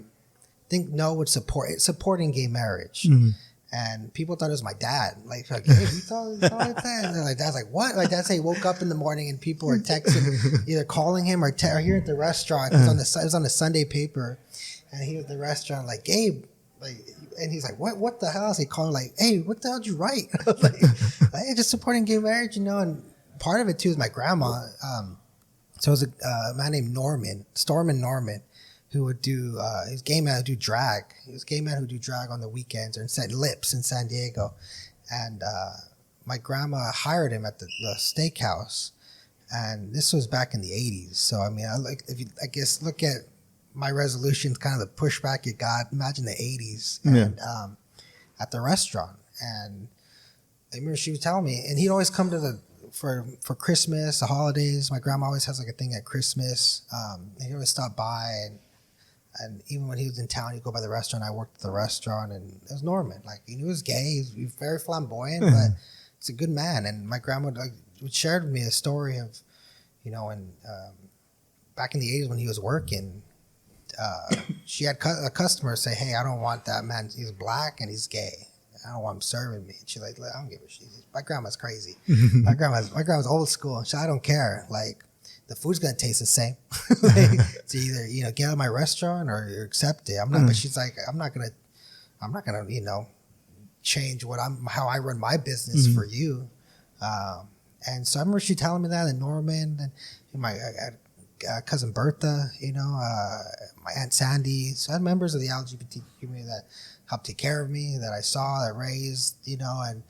B: think No would supporting gay marriage. And people thought it was my dad. Like hey, you thought like that? And like, Dad's like, what? My dad said he woke up in the morning and people were texting, either calling him or here at the restaurant. It was on the Sunday paper. And he was at the restaurant, like, Gabe, and he's like, what the hell is he calling? Like, hey, what the hell did you write? Hey, just supporting gay marriage, and part of it too is my grandma. So it was a man named Stormin Norman, who would do, he was a gay man who would do drag. He was a gay man who would do drag on the weekends or set lips in San Diego. And my grandma hired him at the steakhouse. And this was back in the 80s. So, I mean, look at my resolution, kind of the pushback you got. Imagine the 80s and at the restaurant. And I remember she was telling me, and he'd always come to for Christmas, the holidays. My grandma always has like a thing at Christmas. And he'd always stop by, and even when he was in town, he'd go by the restaurant. I worked at the restaurant, and it was Norman. Like, he was gay. He was very flamboyant, but he's a good man. And my grandma would share with me a story of, when back in the 80s when he was working, she had a customer say, hey, I don't want that man. He's black and he's gay. I don't want him serving me. And she's like, I don't give a shit. My grandma's crazy. my grandma's old school. She, I don't care. Like, the food's gonna taste the same. It's either get out of my restaurant or you accept it. I'm not. But she's like, I'm not gonna change how I run my business for you. And so I remember she telling me that, and Norman, and my cousin Bertha, my Aunt Sandy. So I had members of the LGBT community that helped take care of me, that I saw, that raised, and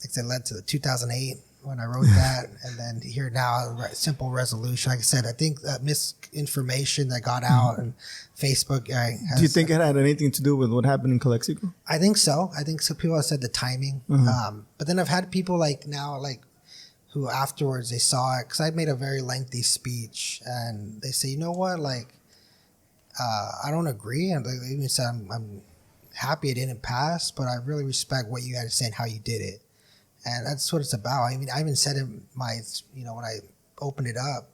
B: it led to the 2008 when I wrote that. And then here now, simple resolution. Like I said, I think that misinformation that got out and Facebook.
A: Do you think it had anything to do with what happened in Calexico?
B: I think so. People have said the timing. But then I've had people who afterwards they saw it, because I made a very lengthy speech, and they say, you know what, I don't agree. And they even said, I'm happy it didn't pass, but I really respect what you had to say and how you did it. And that's what it's about. I mean, I even said in my, when I opened it up,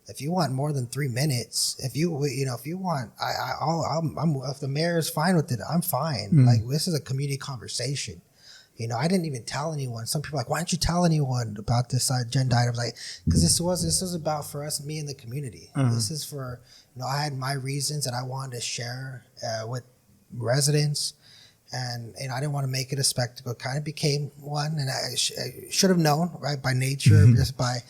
B: if you want more than 3 minutes, if you want, if the mayor is fine with it, I'm fine. This is a community conversation. I didn't even tell anyone. Some people are like, why don't you tell anyone about this agenda item? Because this was about for us, me and the community. This is for, I had my reasons that I wanted to share with residents. And I didn't want to make it a spectacle. It kind of became one, and I should have known, right, by nature, just by.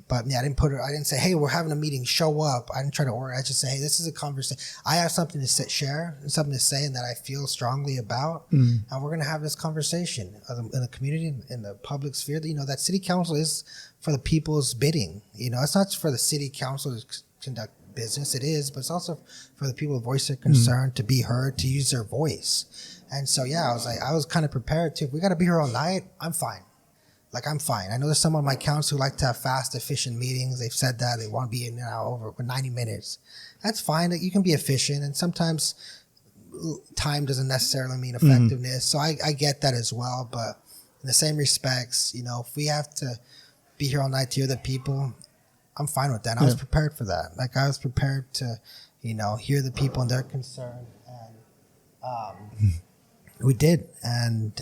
B: But yeah, I didn't say, hey, we're having a meeting, show up. I didn't try to order. I just say, hey, this is a conversation. I have something to share and something to say, and that I feel strongly about, and we're going to have this conversation in the community, in the public sphere. That city council is for the people's bidding. It's not for the city council to conduct business. It is, but it's also for the people to voice their concern, to be heard, to use their voice. And so, yeah, I was kind of prepared to, if we got to be here all night, I'm fine. I'm fine. I know there's some on my council who like to have fast, efficient meetings. They've said that they want to be in and out over 90 minutes. That's fine. You can be efficient, and sometimes time doesn't necessarily mean effectiveness. So I get that as well. But in the same respects, if we have to be here all night to hear the people, I'm fine with that. I was prepared for that. I was prepared to, hear the people and their concern, and we did. And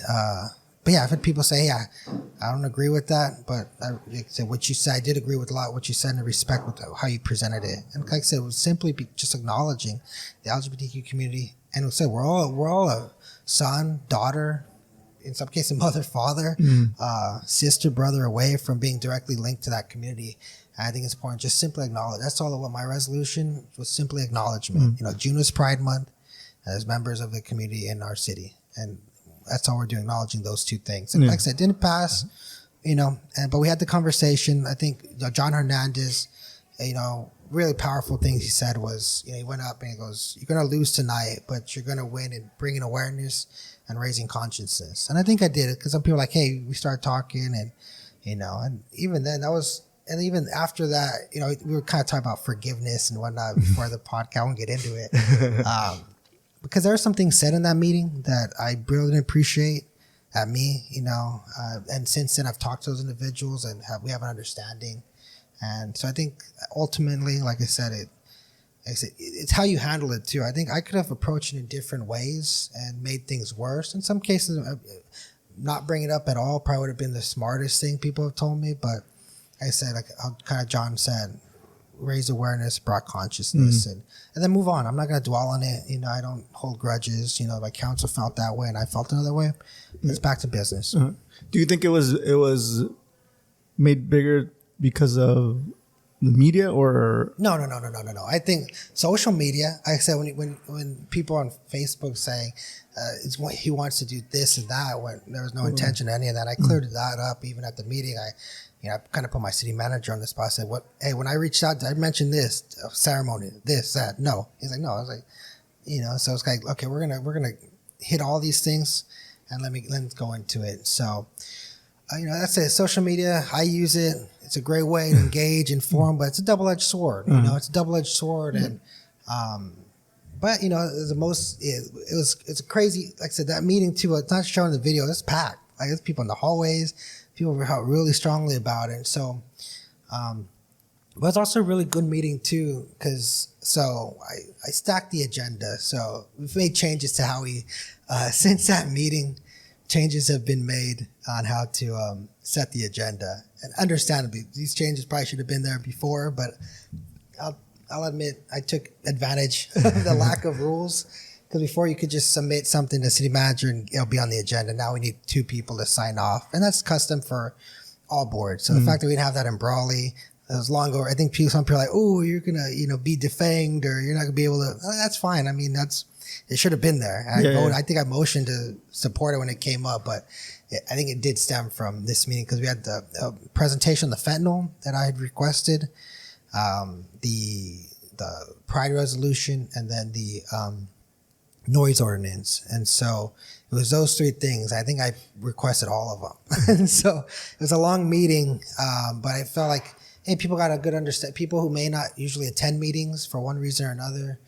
B: but yeah, I've had people say, yeah, I don't agree with that, but what you said, I did agree with a lot of what you said, and respect with how you presented it. And like I said, it was simply just acknowledging the LGBTQ community, and we're all a son, daughter, in some cases mother, father, sister, brother away from being directly linked to that community. And I think it's important just simply acknowledge. That's all of what my resolution was, simply acknowledgement. June was Pride Month as members of the community in our city, and that's all we're doing, acknowledging those two things. And like I said, it didn't pass, but we had the conversation. I think John Hernandez, really powerful things he said was, he went up and he goes, you're going to lose tonight, but you're going to win in bringing awareness and raising consciousness. And I think I did it, because some people were like, hey, we started talking, and, and even then and even after that, we were kind of talking about forgiveness and whatnot before the podcast. I won't get into it. Because there were some things said in that meeting that I really didn't appreciate at me, and since then I've talked to those individuals, and we have an understanding. And so I think ultimately, like I said, it's how you handle it too. I think I could have approached it in different ways and made things worse. In some cases, not bring it up at all probably would have been the smartest thing people have told me. But like I said, like kind of John said, raise awareness, brought consciousness, and then move on. I'm not going to dwell on it. I don't hold grudges. My council felt that way and I felt another way. It's back to business.
A: Do you think it was made bigger because of the media, or
B: no? I think social media. I said when people on Facebook saying he wants to do this and that, when there was no intention to any of that, I cleared that up even at the meeting. I kind of put my city manager on the spot. I said, when I reached out, I mentioned this ceremony, this, that. No. He's like, no. I was like, so it's like, okay, we're gonna hit all these things, and let's go into it. So, that's it. Social media, I use it. It's a great way to engage, inform, but it's a double-edged sword. It's a double-edged sword, and but it's crazy. Like I said, that meeting too. It's not showing the video. It's packed. Like, there's people in the hallways. People felt really strongly about it. So, but it's also a really good meeting too, because I stacked the agenda. So we've made changes to how we, since that meeting, changes have been made on how to set the agenda. And understandably, these changes probably should have been there before, but I'll admit I took advantage of the lack of rules. Because before you could just submit something to city manager and it'll be on the agenda. Now we need 2 people to sign off. And that's custom for all boards. So the fact that we didn't have that in Brawley, it was long over. I think some people are like, oh, you're going to, be defanged or you're not going to be able to. That's fine. I mean, it should have been there. I think I motioned to support it when it came up, but I think it did stem from this meeting because we had the presentation on the fentanyl that I had requested, the Pride resolution, and then the noise ordinance. And so it was those 3 things. I think I requested all of them. And so it was a long meeting, but I felt like, hey, people got a good understand. People who may not usually attend meetings for one reason or another,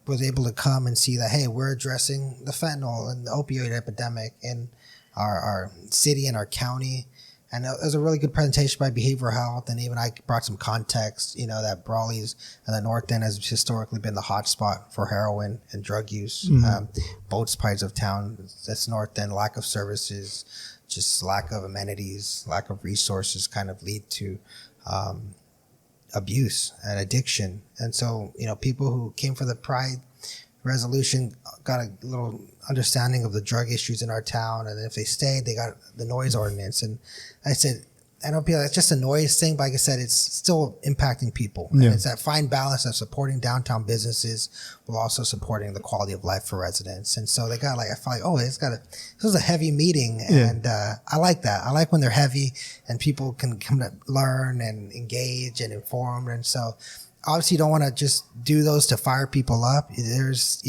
B: was able to come and see that, hey, we're addressing the fentanyl and the opioid epidemic in our city and our county. And it was a really good presentation by Behavioral Health, and even I brought some context, that Brawley's and the North End has historically been the hotspot for heroin and drug use. Both sides of town, that's North End, lack of services, just lack of amenities, lack of resources kind of lead to abuse and addiction. And so, people who came for the Pride resolution got a little understanding of the drug issues in our town, and if they stayed, they got the noise ordinance. And I said, I know people, it's just a noise thing, but like I said, it's still impacting people. And it's that fine balance of supporting downtown businesses while also supporting the quality of life for residents. And so they got I felt like, oh, this was a heavy meeting. And I like that. I like when they're heavy and people can come to learn and engage and inform. And so obviously you don't want to just do those to fire people up. There's,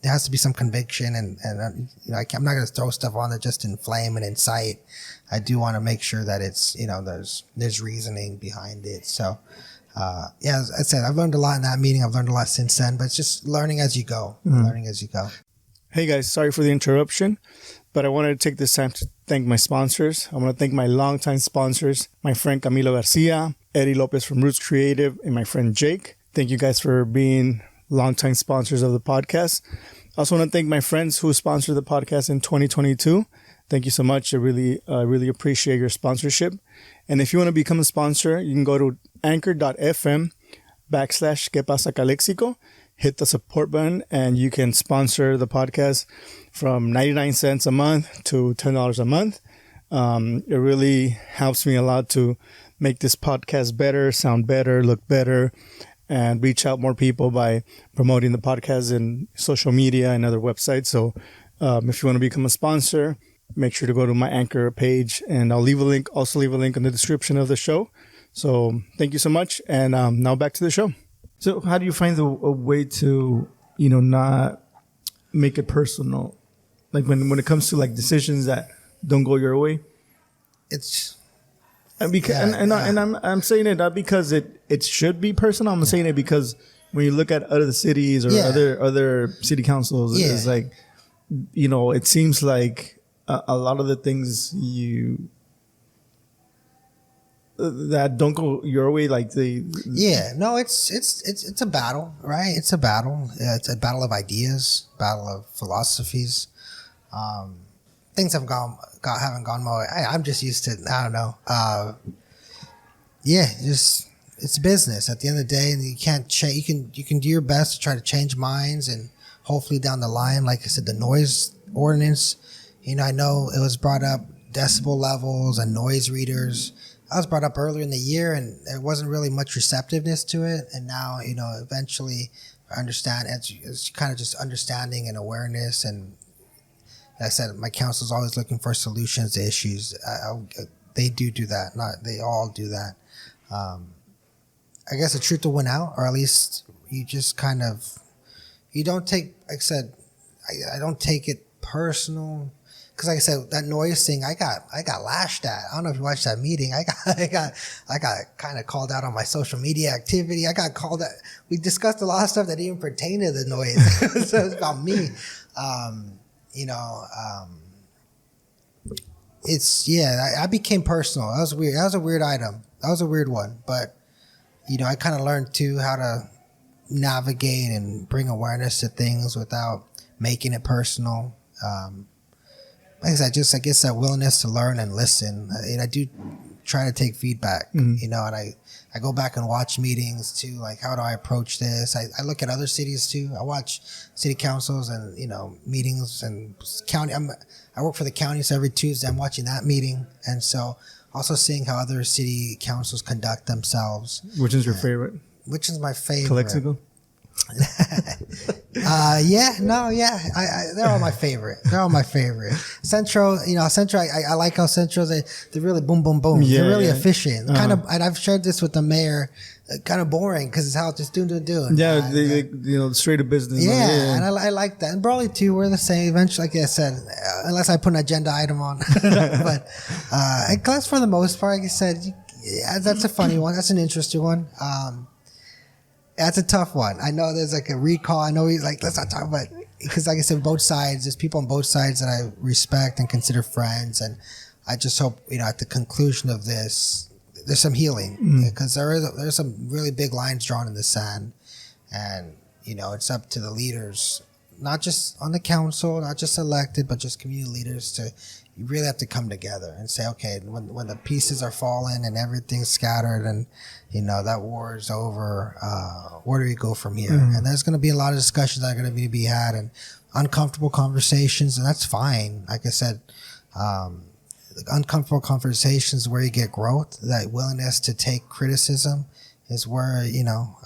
B: there has to be some conviction, and I'm not going to throw stuff on there just to inflame and incite. I do want to make sure that it's, there's reasoning behind it. So, as I said, I've learned a lot in that meeting. I've learned a lot since then, but it's just learning as you go, learning as you go.
A: Hey guys, sorry for the interruption, but I wanted to take this time to thank my sponsors. I want to thank my longtime sponsors, my friend Camilo Garcia, Eddie Lopez from Roots Creative, and my friend Jake. Thank you guys for being longtime sponsors of the podcast. I also want to thank my friends who sponsored the podcast in 2022. Thank you so much. I really appreciate your sponsorship. And if you want to become a sponsor, you can go to anchor.fm/Que Pasa Calexico, hit the support button, and you can sponsor the podcast from 99 cents a month to $10 a month. It really helps me a lot to make this podcast better, sound better, look better, and reach out more people by promoting the podcast in social media and other websites. So if you want to become a sponsor, make sure to go to my Anchor page, and I'll leave a link in the description of the show. So thank you so much. And now back to the show. So how do you find a way to, not make it personal? Like when it comes to decisions that don't go your way?
B: It's...
A: And because I'm saying it not because it should be personal. I'm saying it because when you look at other cities or other city councils, it's like, it seems like a lot of the things that don't go your way, it's a battle, right? It's a battle. It's a battle of ideas, battle of philosophies. Things haven't gone my way. I'm just used to, I don't know. It's business at the end of the day, and you can't change. You can do your best to try to change minds, and hopefully down the line, like I said, the noise ordinance. I know it was brought up, decibel levels and noise readers. That was brought up earlier in the year, and there wasn't really much receptiveness to it. And now, eventually, I understand. It's kind of just understanding and awareness. And like I said, my council is always looking for solutions to issues. They do that. Not they all do that. I guess the truth will win out, or at least you just kind of, you don't take. Like I said, I don't take it personal. Because like I said, that noise thing, I got lashed at. I don't know if you watched that meeting. I got kind of called out on my social media activity. I got called out. We discussed a lot of stuff that didn't even pertain to the noise. So it's about me. I became personal. That was weird. That was a weird item. That was a weird one. But, I kind of learned too how to navigate and bring awareness to things without making it personal. Like I said, I guess that willingness to learn and listen. And I do
B: try to take feedback, you know, and I go back and watch meetings too, like how do I approach this? I look at other cities too. I watch city councils and, you know, meetings and county. I work for the county, so every Tuesday I'm watching that meeting. And so also seeing how other city councils conduct themselves.
A: Which is your favorite?
B: Which is my favorite?
A: Calexico?
B: They're all my favorite. Central, you know, I like how Central, they're really boom, boom, boom.
A: Yeah,
B: they're really
A: yeah.
B: efficient. Kind of, and I've shared this with the mayor, kind of boring because it's how it's just doing.
A: Yeah, they you know, straight to business.
B: Yeah, and I like that. And Brawley too, we're the same. Eventually, like I said, unless I put an agenda item on. But I guess for the most part, like I said, that's a funny one. That's an interesting one. That's a tough one. I know there's like a recall. I know he's like, let's not talk about, because like I said, both sides, there's people on both sides that I respect and consider friends. And I just hope, you know, at the conclusion of this, there's some healing, because there's some really big lines drawn in the sand. And, you know, it's up to the leaders, not just on the council, not just elected, but just community leaders to, you really have to come together and say, okay, when the pieces are falling and everything's scattered and, you know, that war is over, where do we go from here? And there's going to be a lot of discussions that are going to be had and uncomfortable conversations, and that's fine. Like I said, uncomfortable conversations where you get growth. That willingness to take criticism is where, you know,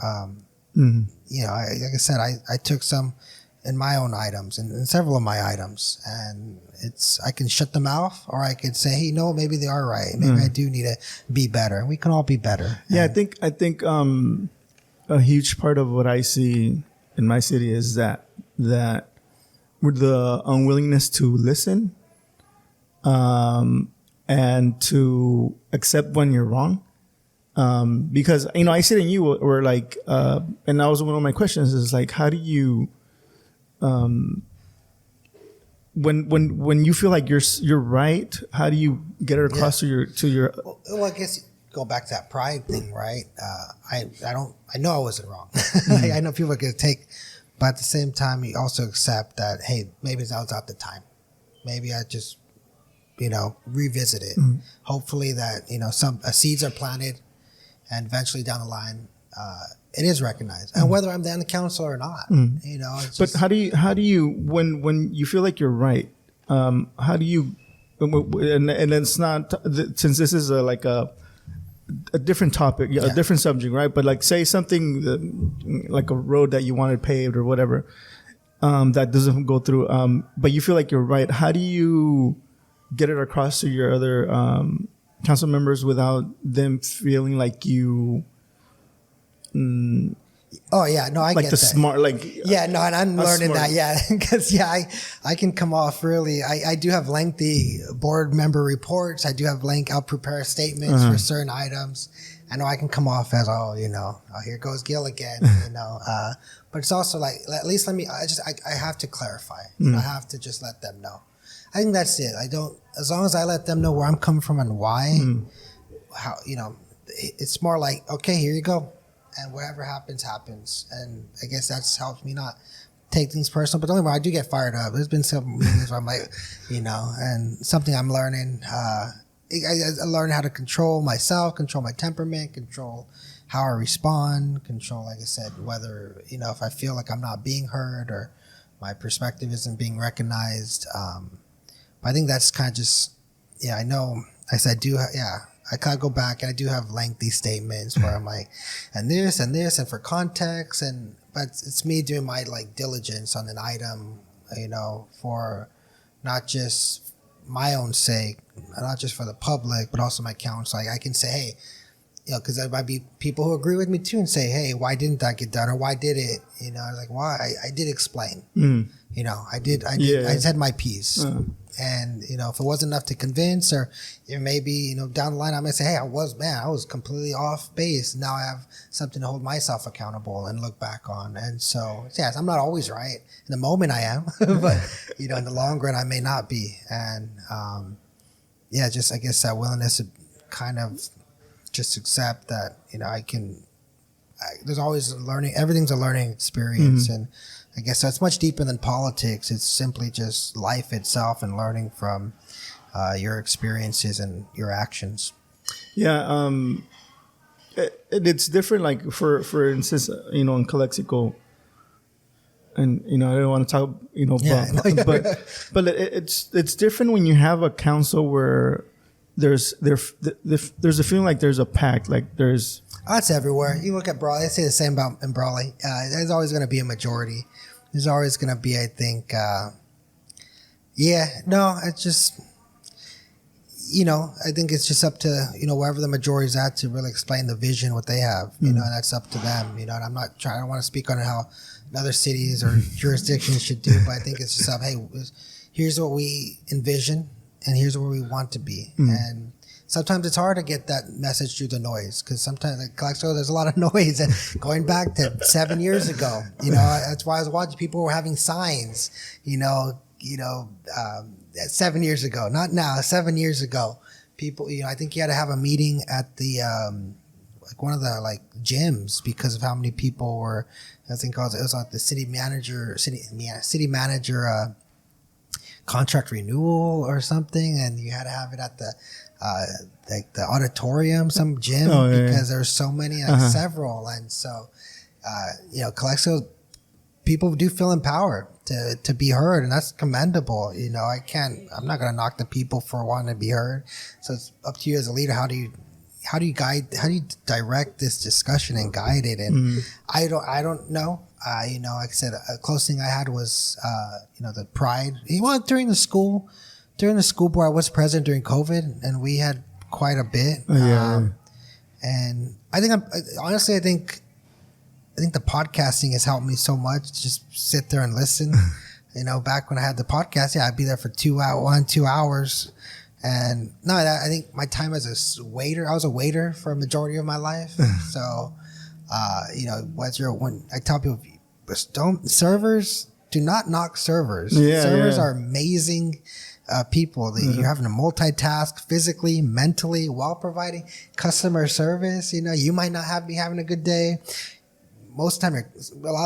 B: you know, like I said, I took some in my own items and several of my items, and I can shut them off, or I could say, hey, no, maybe they are right. Maybe I do need to be better. We can all be better.
A: Yeah, I think a huge part of what I see in my city is that with the unwillingness to listen, and to accept when you're wrong. Because, you know, I said and you were like, and that was one of my questions is like, how do you, when you feel like you're right, how do you get it across to your
B: well, I guess go back to that pride thing, right? I know I wasn't wrong. I know people are going to take, but at the same time, you also accept that, hey, maybe that was not the time. Maybe I just, you know, revisit it. Hopefully that, you know, some seeds are planted, and eventually down the line, it is recognized, and whether I'm then the council or not, you know. It's
A: but how do you when you feel like you're right? How do you? And it's not, since this is like a different topic, a different subject, right? But like, say something like a road that you wanted paved or whatever, that doesn't go through, but you feel like you're right. How do you get it across to your other council members without them feeling like you?
B: Oh yeah, no, I
A: like
B: get
A: the
B: that.
A: Smart, like
B: yeah, no, and I'm learning
A: smart.
B: that, yeah, because I can come off really. I do have lengthy board member reports. I do have I'll prepare statements for certain items. I know I can come off as, you know, here goes Gil again, you know. But it's also like, at least I have to clarify. You know, I have to just let them know. I think that's it. As long as I let them know where I'm coming from and why, how, you know, it's more like, okay, here you go. And whatever happens, happens. And I guess that's helped me not take things personal. But don't get me wrong, I do get fired up. There's been some meetings where I'm like, you know, and something I'm learning. I learned how to control myself, control my temperament, control how I respond, control, like I said, whether, you know, if I feel like I'm not being heard or my perspective isn't being recognized. I think that's kind of just, yeah, I know, I said, I kind of go back and I do have lengthy statements where I'm like, and this, and for context, but it's me doing my like diligence on an item, you know, for not just my own sake, not just for the public, but also my council. Like I can say, hey, you know, because there might be people who agree with me too and say, hey, why didn't that get done, or why did it? You know, like why I did explain. You know, I said my piece. And, you know, if it wasn't enough to convince, or maybe, you know, down the line, I might say, hey, I was completely off base. Now I have something to hold myself accountable and look back on. And so, yes, I'm not always right. In the moment I am, but, you know, in the long run, I may not be. And, just, I guess that willingness to kind of just accept that, you know, there's always learning. Everything's a learning experience. And I guess that's much deeper than politics. It's simply just life itself and learning from your experiences and your actions.
A: Yeah, it's different. Like for instance, in Calexico, and I don't want to talk,
B: Yeah,
A: but it's different when you have a council where there's a feeling like there's a pact, like there's.
B: That's everywhere. You look at Brawley. I say the same about in Brawley. There's always going to be a majority. There's always going to be, I think. It's just. I think it's just up to, wherever the majority's at to really explain the vision, what they have, and that's up to them, and I don't want to speak on how other cities or jurisdictions should do, but I think it's just up, hey, here's what we envision and here's where we want to be. And sometimes it's hard to get that message through the noise because sometimes like Calexico, there's a lot of noise and going back to 7 years ago, that's why I was watching people were having signs, 7 years ago, not now, 7 years ago, people, I think you had to have a meeting at the, like one of the like gyms because of how many people were, I think it was like the city manager, contract renewal or something. And you had to have it at the, like the auditorium, some gym, because there's so many, several. And so, Calexico, people do feel empowered to be heard, and that's commendable. I'm not going to knock the people for wanting to be heard. So it's up to you as a leader. How do you direct this discussion and guide it? And I don't know. Like I said, a close thing I had was, the pride. During the school board, I was president during COVID, and we had quite a bit. And I think I think the podcasting has helped me so much. Just sit there and listen. Back when I had the podcast, I'd be there for 2 hours. And no, I think my time as a waiter, I was a waiter for a majority of my life. So, when I tell people, servers, do not knock servers. Servers are amazing people. You're having to multitask physically, mentally, while providing customer service. You might not be having a good day. A lot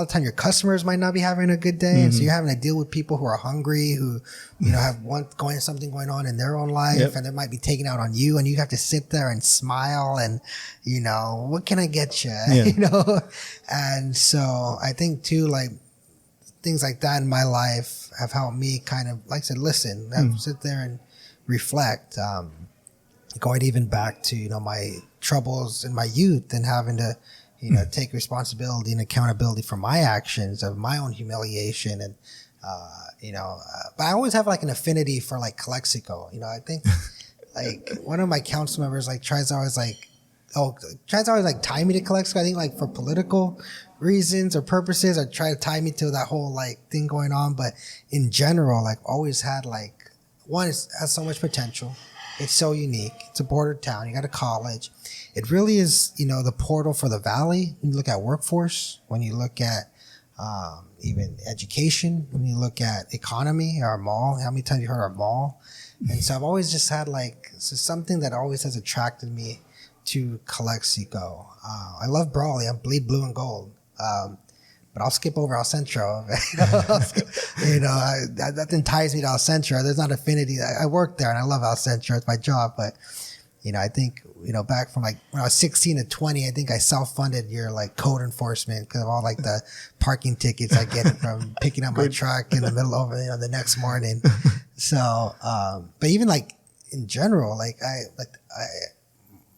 B: of the time your customers might not be having a good day. And so you're having to deal with people who are hungry, who, have something going on in their own life, and they might be taking out on you, and you have to sit there and smile and, what can I get you? And so I think too, like things like that in my life have helped me kind of, like I said, listen, sit there and reflect, going even back to, my troubles in my youth and having to, take responsibility and accountability for my actions, of my own humiliation. And, but I always have like an affinity for like Calexico. I think like one of my council members like tries to always tie me to Calexico. I think like for political reasons or purposes, or try to tie me to that whole like thing going on. But in general, like always had like, one, it has so much potential. It's so unique. It's a border town. You got a college. It really is, the portal for the valley. When you look at workforce, when you look at even education, when you look at economy, our mall, how many times you heard our mall? And so I've always just had something that always has attracted me to Calexico. I love Brawley. I bleed blue and gold. But I'll skip over El Centro. That ties me to El Centro. There's not affinity. I work there and I love El Centro. It's my job. But, I think, back from like when I was 16 to 20, I think I self-funded your like code enforcement because of all like the parking tickets I get from picking up my truck in the middle of, the next morning. So, but even like in general,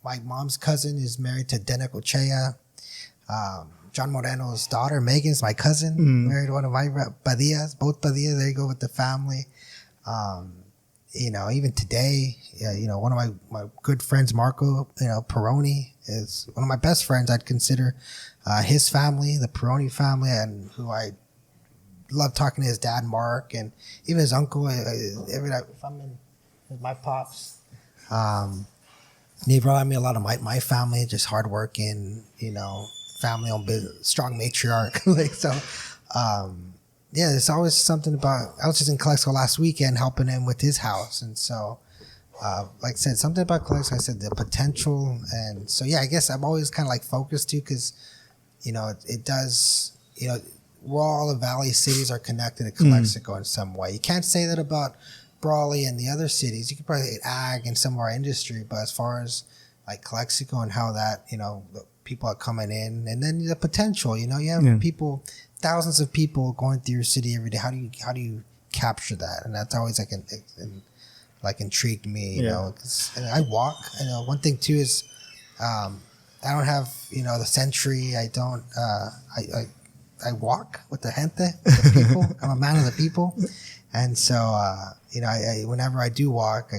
B: my mom's cousin is married to Dena Cochea. John Moreno's daughter, Megan, is my cousin, married one of my Padillas, both Padillas. There you go with the family. Even today, one of my good friends, Marco, Peroni, is one of my best friends. I'd consider his family, the Peroni family, and who I love talking to his dad, Mark, and even his uncle. If I'm in with my pops, he brought me a lot of my family, just hardworking, family-owned business, strong matriarch. There's always something about. I was just in Calexico last weekend helping him with his house, and so, like I said, something about Calexico. I said the potential, and so I guess I'm always kind of like focused too, because, it does. We're all the valley cities are connected to Calexico in some way. You can't say that about Brawley and the other cities. You could probably ag and some of our industry, but as far as like Calexico and how that, the people are coming in, and then the potential, you have people, thousands of people going through your city every day. How do you capture that? And that's always like intrigued me, because I walk. One thing too is, I don't have, the century. I don't, I walk with the gente, with the people. I'm a man of the people. And so, I whenever I do walk, I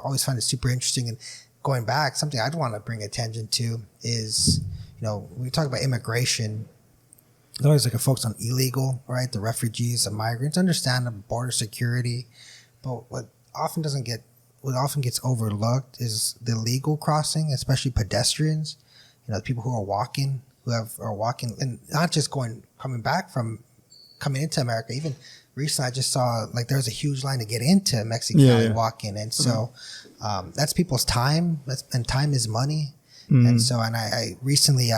B: always find it super interesting. And going back, something I'd want to bring attention to is, when we talk about immigration, there's always like a focus on illegal, right? The refugees, the migrants, understand the border security. But what often gets overlooked is the legal crossing, especially pedestrians, the people who are walking, and not just coming into America. Even recently, I just saw like there was a huge line to get into Mexico County walking, and so that's people's time. And time is money, and so I recently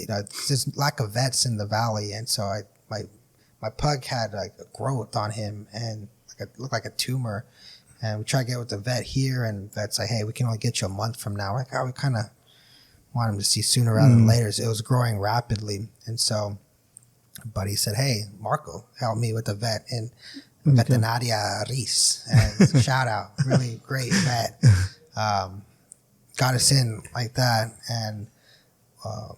B: there's lack of vets in the valley, and so my pug had like a growth on him, and it looked like a tumor, and we tried to get with the vet here, and the vet's like, hey, we can only get you a month from now. Like, we kind of want him to see sooner rather than later. So it was growing rapidly, and so buddy said, hey, Marco, help me with the vet in Veterinaria Reese. And shout out, really great vet. Got us in like that, and I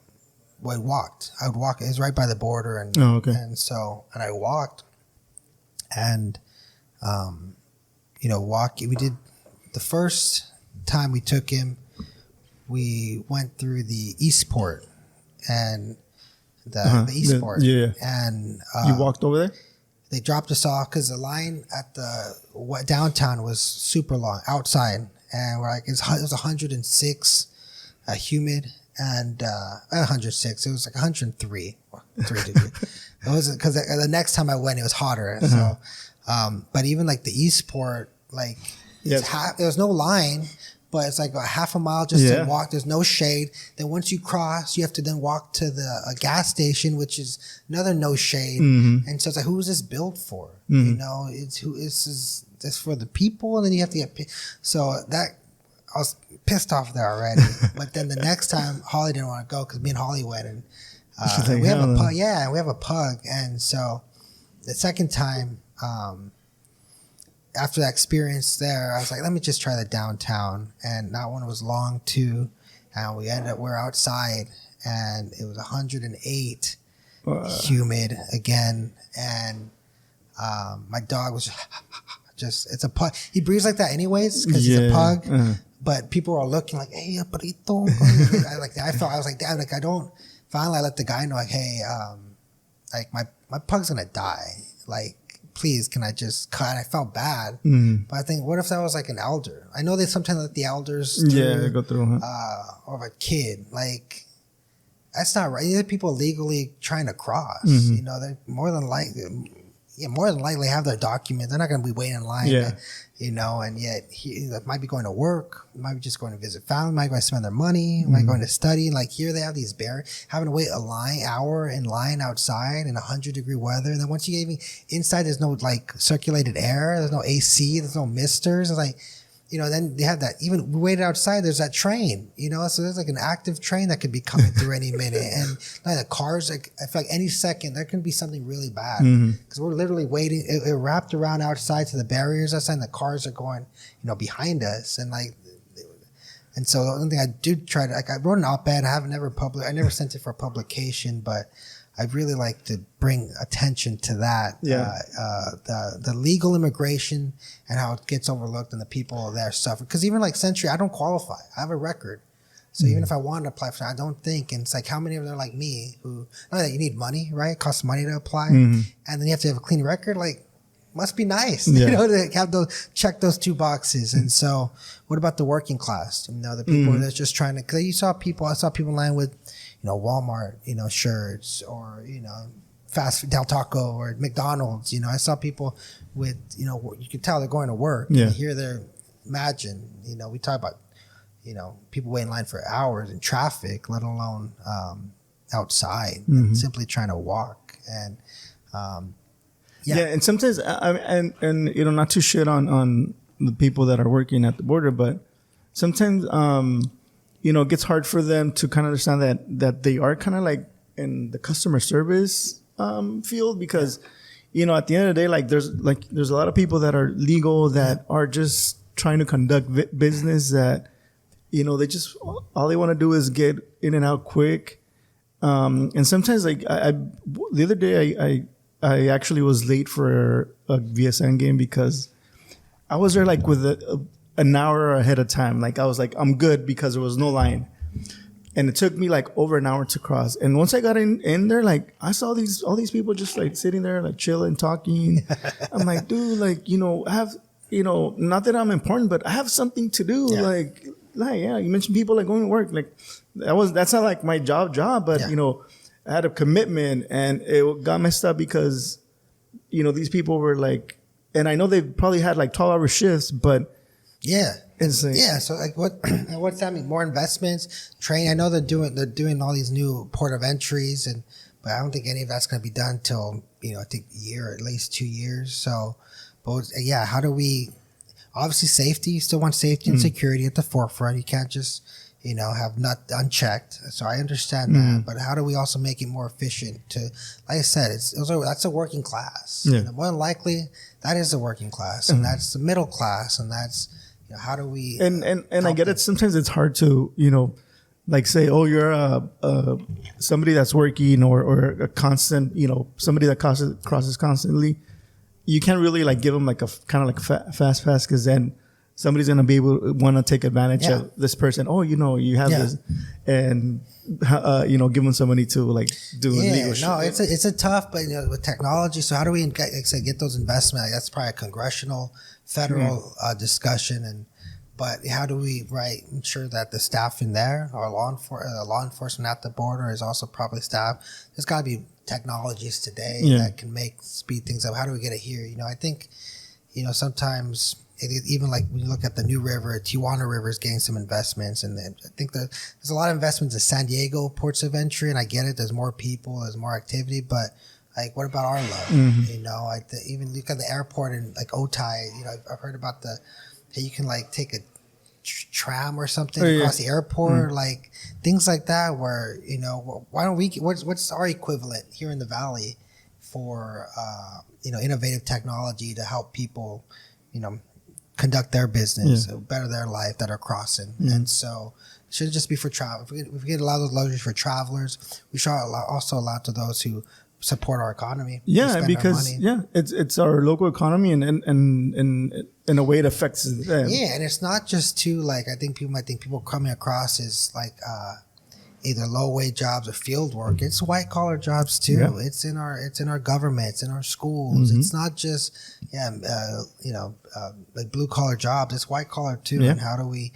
B: would walk. It was right by the border, and and I walked, and we did the first time we took him. We went through the Eastport and the Eastport. And
A: you walked over there?
B: They dropped us off because the line at the downtown was super long outside, and we're like, it was 106, humid, and 106. It was like 103, 3 degrees. It wasn't because the next time I went, it was hotter. So, but even like the Eastport, like there was no line. But it's like a half a mile just to walk. There's no shade. Then once you cross, you have to then walk to a gas station, which is another no shade. And so it's like, who is this built for? This is for the people, and then you have to get. So that I was pissed off there already. But then the next time, Holly didn't want to go because me and Holly went, and we have a pug. Yeah, we have a pug, and so the second time. After that experience there, I was like, let me just try the downtown. And that one was long too. And we're outside, and it was 108, humid again. And my dog was just, it's a pug. He breathes like that anyways, because he's a pug. But people are looking like, hey, perrito. I was like, damn, like finally I let the guy know, like, hey, like my pug's gonna die. Like, please, can I just cut? I felt bad. But I think, what if that was like an elder? I know they sometimes let the elders
A: they go through.
B: Or a kid. Like, that's not right. These are people legally trying to cross. They're more than likely have their documents. They're not going to be waiting in line. And yet he might be going to work, might be just going to visit family, might go to spend their money, might going to study. Like, here they have these barriers, having to wait hour in line outside in 100-degree weather. And then once you get even inside, there's no like circulated air, there's no AC, there's no misters. It's like, then they have that. Even we waited outside, there's that train, so there's like an active train that could be coming through any minute. And like the cars, like, I feel like any second there can be something really bad, because we're literally waiting. It wrapped around outside to the barriers outside, and the cars are going, behind us. And so the only thing I do try to, like, I wrote an op-ed. I never sent it for publication, but I'd really like to bring attention to that, the legal immigration and how it gets overlooked and the people there suffer. Because even like Century, I don't qualify. I have a record. So even if I wanted to apply for it, I don't think. And it's like, how many of them are like me who, not that you need money, right? It costs money to apply. And then you have to have a clean record. Like, must be nice, to have check those 2 boxes. And so what about the working class? The people that's just trying to, because I saw people in line with, Walmart, shirts, or, fast food, Del Taco or McDonald's. I saw people with, you can tell they're going to work. And here they're, imagine, we talk about, people wait in line for hours in traffic, let alone outside, and simply trying to walk. And, and
A: sometimes, and not to shit on the people that are working at the border, but sometimes, it gets hard for them to kind of understand that they are kind of like in the customer service field because, at the end of the day, there's a lot of people that are legal that are just trying to conduct business that, they just, all they want to do is get in and out quick. And sometimes the other day I actually was late for a VSN game because I was there with an hour ahead of time. I was I'm good because there was no line. And it took me over an hour to cross. And once I got in there, I saw all these people just sitting there, chilling, talking. I'm like, dude, I have, not that I'm important, but I have something to do. Yeah, you mentioned people going to work. That's not my job, but I had a commitment and it got messed up because, these people were and I know they probably had 12-hour shifts, but
B: yeah.
A: It's
B: so what's that mean? More investments, training. I know they're doing all these new port of entries, but I don't think any of that's going to be done till I think a year, at least 2 years. So, but yeah, how do we? Obviously, safety. You still want safety and security at the forefront. You can't just have not unchecked. So I understand that, but how do we also make it more efficient? To, like I said, that's a working class.
A: Yeah.
B: More than likely, that is a working class, and that's the middle class, and that's. How do we
A: and I get it. Sometimes it's hard to say, oh, you're somebody that's working or a constant, somebody that crosses constantly. You can't really give them a kind of fast pass because then somebody's gonna be able to want to take advantage of this person. Oh, you have this, and give them some money to do illegal shit.
B: No, it's a tough, but with technology. So how do we get those investments? That's probably a congressional, federal discussion, but how do we ensure that the staff in there or law enforcement at the border is also properly staffed? There's got to be technologies today that can speed things up. How do we get it here? I think sometimes. Even when you look at the New River, Tijuana River is getting some investments, and I think there's a lot of investments in San Diego ports of entry, and I get it. There's more people, there's more activity, but what about our level? Even look at the airport in Otay. I've heard about you can take a tram or something across the airport, things like that. Where why don't we? What's our equivalent here in the Valley for innovative technology to help people conduct their business, better their life that are crossing. And so it shouldn't just be for travel. If we get a lot of those luxuries for travelers, we should also allow to those who support our economy.
A: Yeah, because it's our local economy and in a way it affects them.
B: Yeah, and it's not just I think people might think people coming across is either low wage jobs or field work. It's white collar jobs too. Yeah. It's in our government. It's in our schools. It's not just blue collar jobs. It's white collar too. Yeah. And how do we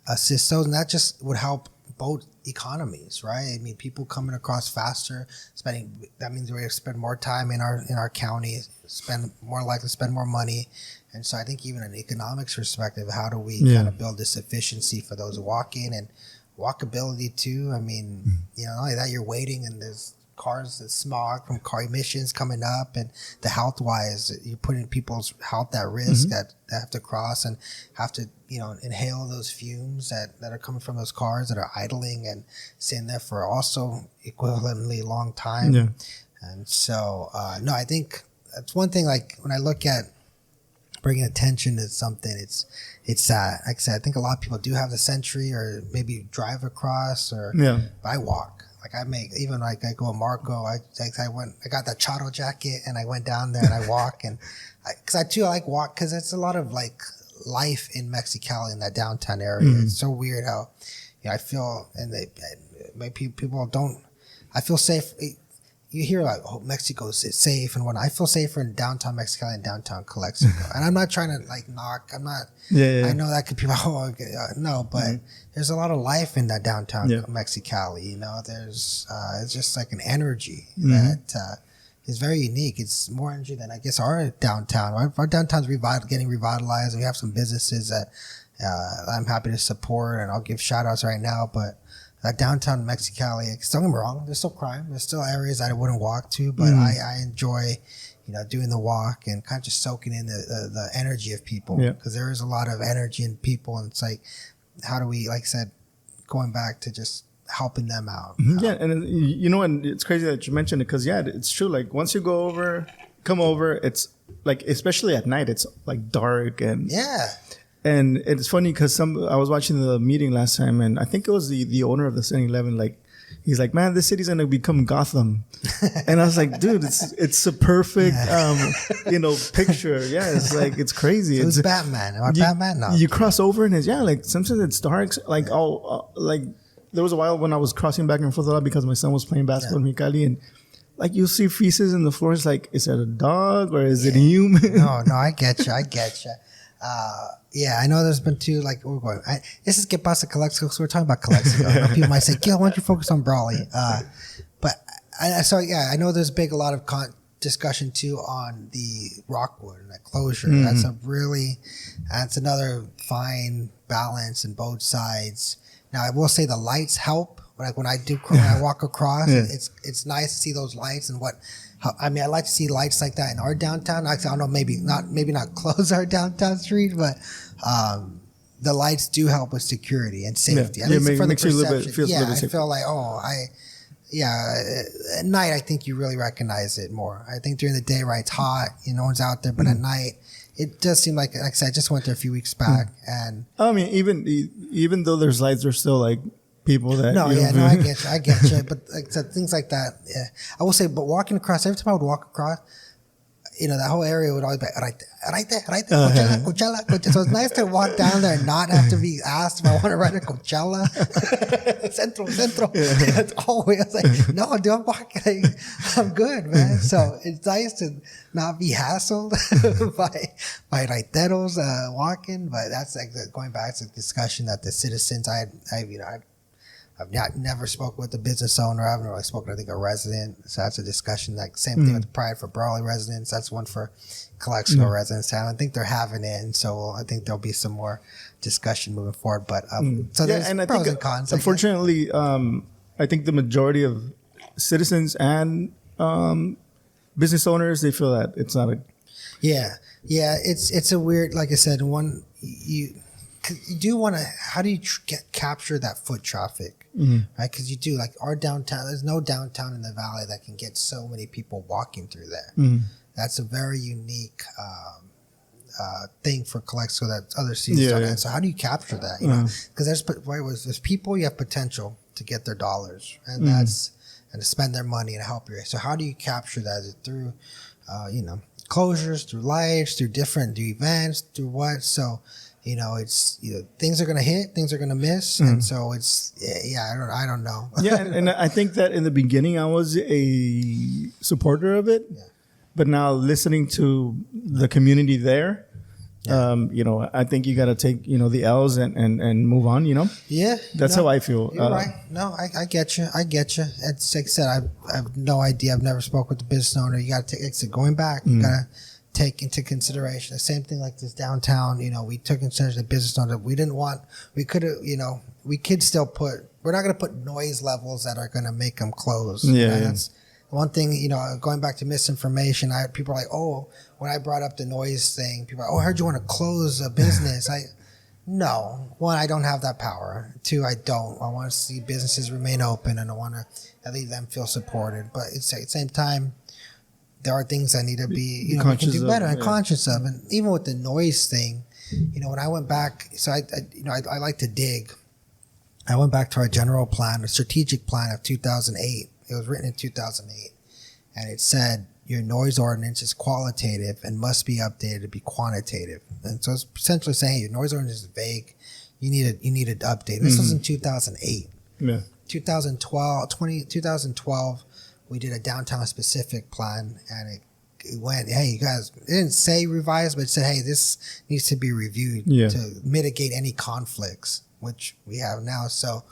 B: assist those? And that just would help both economies, right? I mean, people coming across faster, that means we're going to spend more time in our county, more likely to spend more money. And so I think even in an economics perspective, how do we kind of build this efficiency for those walking and walkability too? I mean, not only that, you're waiting and there's cars, the smog from car emissions coming up, and the health wise, you're putting people's health at risk that have to cross and have to, inhale those fumes that are coming from those cars that are idling and sitting there for also equivalently long time. Yeah. And so, I think that's one thing, when I look at bringing attention to something, it's like I said, I think a lot of people do have the Century or maybe drive across but I walk. I go to Marco, I got that Charo jacket and I went down there and I walk and I like walk because it's a lot of life in Mexicali in that downtown area. It's so weird how I feel, and people don't. I feel safe. You hear Mexico's safe and whatnot. I feel safer in downtown Mexicali and downtown Calexico. And I'm not trying to knock. I'm not. Yeah. I know that could be no, but there's a lot of life in that downtown Mexicali. There's it's just an energy that is very unique. It's more energy than I guess our downtown. Our downtown's getting revitalized, and we have some businesses that I'm happy to support, and I'll give shout outs right now, but. Downtown Mexicali, don't get me wrong, there's still crime. There's still areas I wouldn't walk to, but I enjoy, doing the walk and kind of just soaking in the energy of people. Because there is a lot of energy in people, and it's how do we, like I said, going back to just helping them out.
A: Yeah, and and it's crazy that you mentioned it because it's true. Like once you come over, it's like especially at night, it's like dark and and it's funny because I was watching the meeting last time, and I think it was the owner of the 7-Eleven. Like he's like, man, this city's gonna become Gotham, and I was like, dude, it's a perfect picture. Yeah, it's like it's crazy.
B: So it's Batman. Am I Batman? No.
A: You cross over and it's like sometimes it's dark. Like like. There was a while when I was crossing back and forth a lot because my son was playing basketball in Mexicali, and like you see feces in the floor. It's like, is that a dog or is it a human?
B: No, I get you. I know there's been two, like, we're going, this is Que Pasa Calexico, so we're talking about Calexico. People might say, Gil, why don't you focus on Brawley? I know there's a lot of discussion too on the Rockwood and that closure. Mm-hmm. That's another fine balance in both sides. Now, I will say the lights help. Like when I walk across, it's nice to see those lights and I like to see lights like that in our downtown. I don't know, maybe not close our downtown street, but the lights do help with security and safety. At least for the perception. I feel like, at night, I think you really recognize it more. I think during the day, right, it's hot, no one's out there, but at night, it does seem like I said, I just went there a few weeks back, and
A: I mean, even though there's lights, there's still like people that.
B: I get you, but like I said, things like that. Yeah, I will say, but walking across, every time I would walk across, that whole area would always be right there, Coachella. So it's nice to walk down there and not have to be asked if I want to ride a Coachella. Centro. That's always like, no, dude, I'm walking. I'm good, man. So it's nice to not be hassled by raiteros walking. But that's like going back to the discussion that the citizens, I've never spoken with the business owner. I haven't really spoken, I think, a resident. So that's a discussion. Like same thing with Pride for Brawley residents. That's one for Calexico residents. I think they're having it, and so I think there'll be some more discussion moving forward. But so there's pros and cons.
A: Unfortunately, I think the majority of citizens and business owners, they feel that it's not a.
B: Yeah. It's a weird. Like I said, you do want to. How do you capture that foot traffic? Mm-hmm. Right, because you do, like our downtown. There's no downtown in the valley that can get so many people walking through there. Mm-hmm. That's a very unique thing for Calexico that other cities don't have. So how do you capture that? You know, because there's people, you have potential to get their dollars, and and to spend their money and help you. So how do you capture that? Is it through closures, through lights, through events, through what? So. It's things are gonna hit, things are gonna miss, and so it's I don't know.
A: and I think that in the beginning I was a supporter of it, but now listening to the community there, I think you got to take the L's and move on. That's how I feel.
B: You're right. No, I get you. It's like I said, I have no idea. I've never spoke with the business owner. You got to take going back. You gotta take into consideration the same thing like this downtown. We took into consideration the business owner. We could still we're not going to put noise levels that are going to make them close. That's one thing, going back to misinformation. People are like, oh, when I brought up the noise thing, people are like, oh, I heard you want to close a business. No, one, I don't have that power. Two, I don't. I want to see businesses remain open, and I want to at least them feel supported. But at the same time, there are things that need to be, we can do better and conscious of. And even with the noise thing, when I went back, so I like to dig. I went back to our general plan, a strategic plan of 2008. It was written in 2008. And it said, your noise ordinance is qualitative and must be updated to be quantitative. And so it's essentially saying, hey, your noise ordinance is vague. You need to update. This was in 2008. Yeah. 2012, we did a downtown specific plan, and it went, hey, you guys, it didn't say revised, but it said, hey, this needs to be reviewed to mitigate any conflicts, which we have now. So,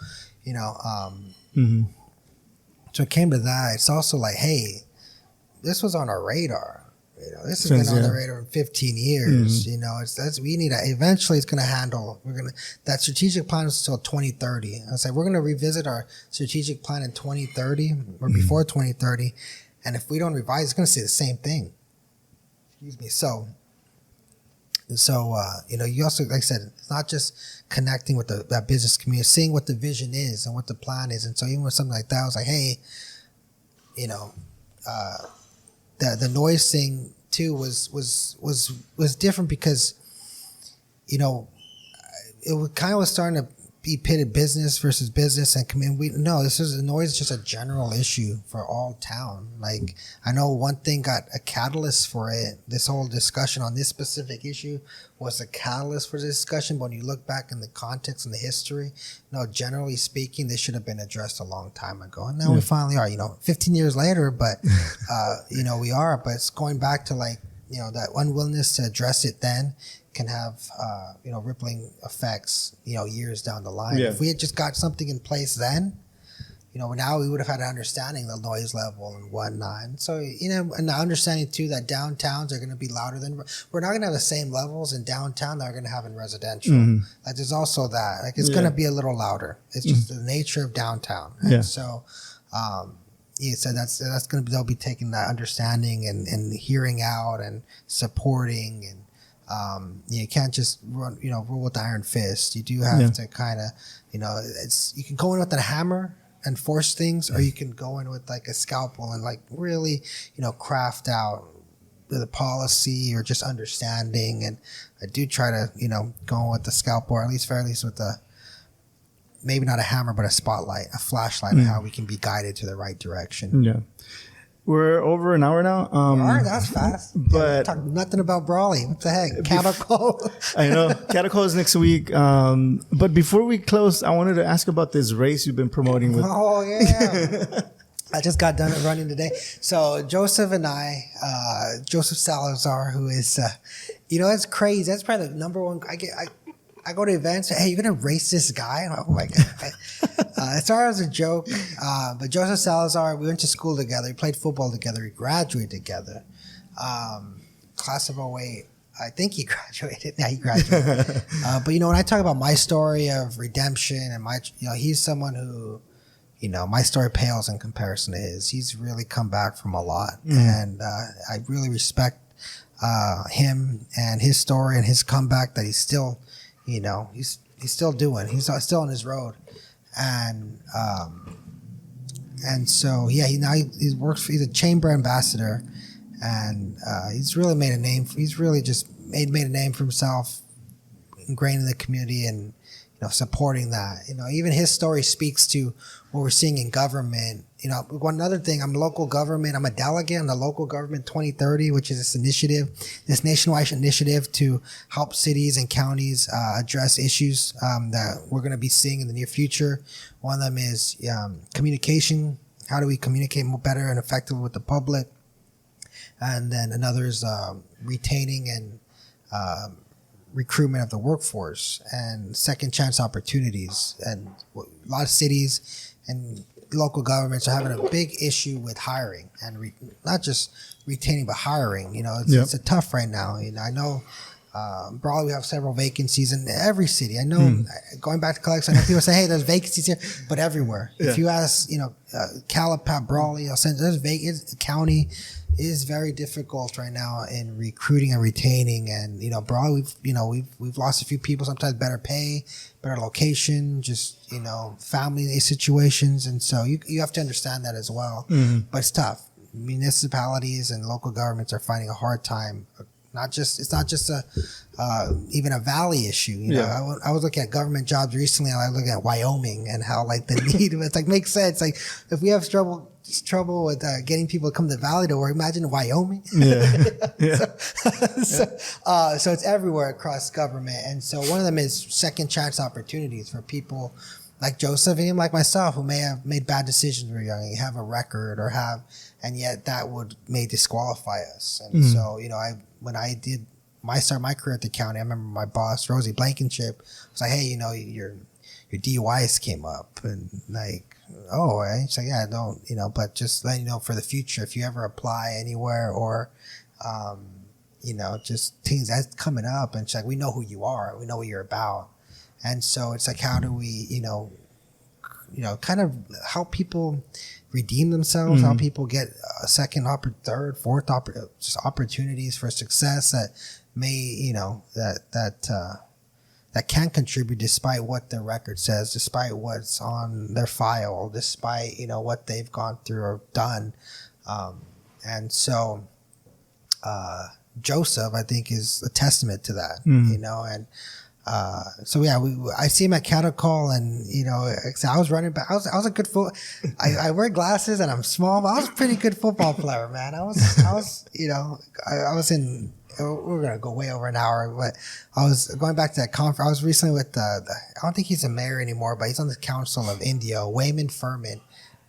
B: so it came to that. It's also like, hey, this was on our radar. This has been on the radar for 15 years. Eventually it's going to handle. That strategic plan is until 2030. I said we're going to revisit our strategic plan in 2030 or before 2030, and if we don't revise, it's going to say the same thing. Excuse me. So And so, you also, like I said, it's not just connecting with that business community, seeing what the vision is and what the plan is. And so even with something like that, I was like, hey, the noise thing too was different because, it kind of was starting to be pitted business versus business and community. This is noise, just a general issue for all town. Like, I know one thing got a catalyst for it. This whole discussion on this specific issue was a catalyst for the discussion. But when you look back in the context and the history, generally speaking, this should have been addressed a long time ago. And now we finally are, 15 years later, but, we are. But it's going back to that unwillingness to address it then can have rippling effects years down the line. If we had just got something in place then, now we would have had an understanding of the noise level and whatnot. And so and the understanding too that downtowns are going to be louder than we're not going to have the same levels in downtown that we're going to have in residential. Like there's also that it's going to be a little louder. It's just the nature of downtown. And so so that's going to they'll be taking that understanding and hearing out and supporting. And you can't just rule with the iron fist. You do have to kind of you can go in with a hammer and force things, or you can go in with like a scalpel and really craft out the policy or just understanding. And I do try to go in with the scalpel, or at least with the maybe not a hammer but a spotlight, a flashlight on how we can be guided to the right direction.
A: We're over an hour now.
B: All right, that's fast.
A: But
B: talk nothing about Brawley. What the heck? Catacol.
A: I know. Catacol is next week. But before we close, I wanted to ask about this race you've been promoting with.
B: Oh, yeah. I just got done running today. So Joseph and Joseph Salazar, who is, it's crazy. That's probably the number one. I go to events. Hey, you're gonna race this guy? Oh my god! It started as a joke, but Joseph Salazar, we went to school together. We played football together. We graduated together. Class of 08. I think he graduated. Yeah, he graduated. But when I talk about my story of redemption and he's someone who, my story pales in comparison to his. He's really come back from a lot, and I really respect him and his story and his comeback that he's still. He's still doing. He's still on his road, and so he works. He's a chamber ambassador, and he's really made a name. He's really just made a name for himself, ingrained in the community, and supporting that. Even his story speaks to what we're seeing in government. One other thing, I'm local government. I'm a delegate on the Local Government 2030, which is this nationwide initiative to help cities and counties address issues that we're going to be seeing in the near future. One of them is communication. How do we communicate more better and effectively with the public? And then another is retaining and recruitment of the workforce and second chance opportunities. And a lot of cities and local governments are having a big issue with hiring and not just retaining but hiring. It's a tough right now. I know Brawley, we have several vacancies in every city. I know going back to Calexico, I know people say, hey, there's vacancies here, but everywhere. If you ask Calapat, Brawley, there's county is very difficult right now in recruiting and retaining. And Brawley, we've lost a few people. Sometimes better pay, better location, just family situations. And so you have to understand that as well. But it's tough. Municipalities and local governments are finding a hard time. It's not just even a valley issue. I was looking at government jobs recently, and I was looking at Wyoming and how the need of it makes sense. If we have trouble with getting people to come to the valley to work, imagine Wyoming. So it's everywhere across government. And so one of them is second chance opportunities for people like Joseph and like myself, who may have made bad decisions when we were young, have a record and yet that may disqualify us. And so, when I did start my career at the county, I remember my boss, Rosie Blankenship, was like, hey, your DUIs came up, and oh, right? She's like, yeah, don't, but just let you know for the future, if you ever apply anywhere or, just things that's coming up. And she's like, we know who you are. We know what you're about. And so it's like, how do we, kind of help people redeem themselves, help people get a second, third, fourth, just opportunities for success that that can contribute despite what their record says, despite what's on their file, despite what they've gone through or done. And so Joseph, I think, is a testament to that. And so yeah, I see him at cattle call, and I was running back. I was a good foot. I wear glasses and I'm small, but I was a pretty good football player, man. I was in. We're gonna go way over an hour, but I was going back to that conference. I was recently with I don't think he's a mayor anymore, but he's on the council of India. Wayman Furman,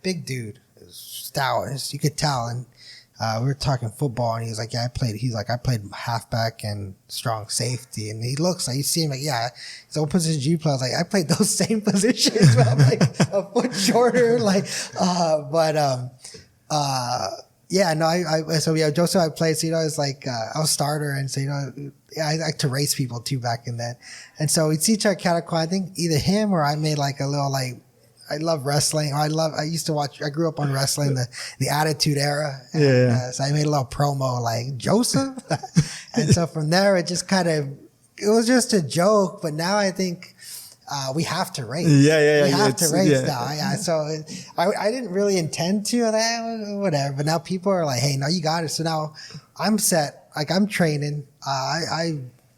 B: big dude, stout, you could tell, and. We were talking football, and he was like, "Yeah, I played." He's like, "I played halfback and strong safety." And he looks like, you see him like, "Yeah, it's what position you play?" I was like, "I played those same positions, but I'm like a foot shorter." Joseph, I played. So it's like I was starter, and so I like to race people too back in then. And so we'd see each other at cattle call. I think either him or I made like a little like. I love wrestling. I used to watch. I grew up on wrestling, the Attitude Era. And, so I made a little promo like Joseph, and so from there it just it was just a joke. But now I think we have to race. We have to race now. Yeah. So I didn't really intend to. Whatever. But now people are like, "Hey, no, you got it." So now I'm set. Like I'm training.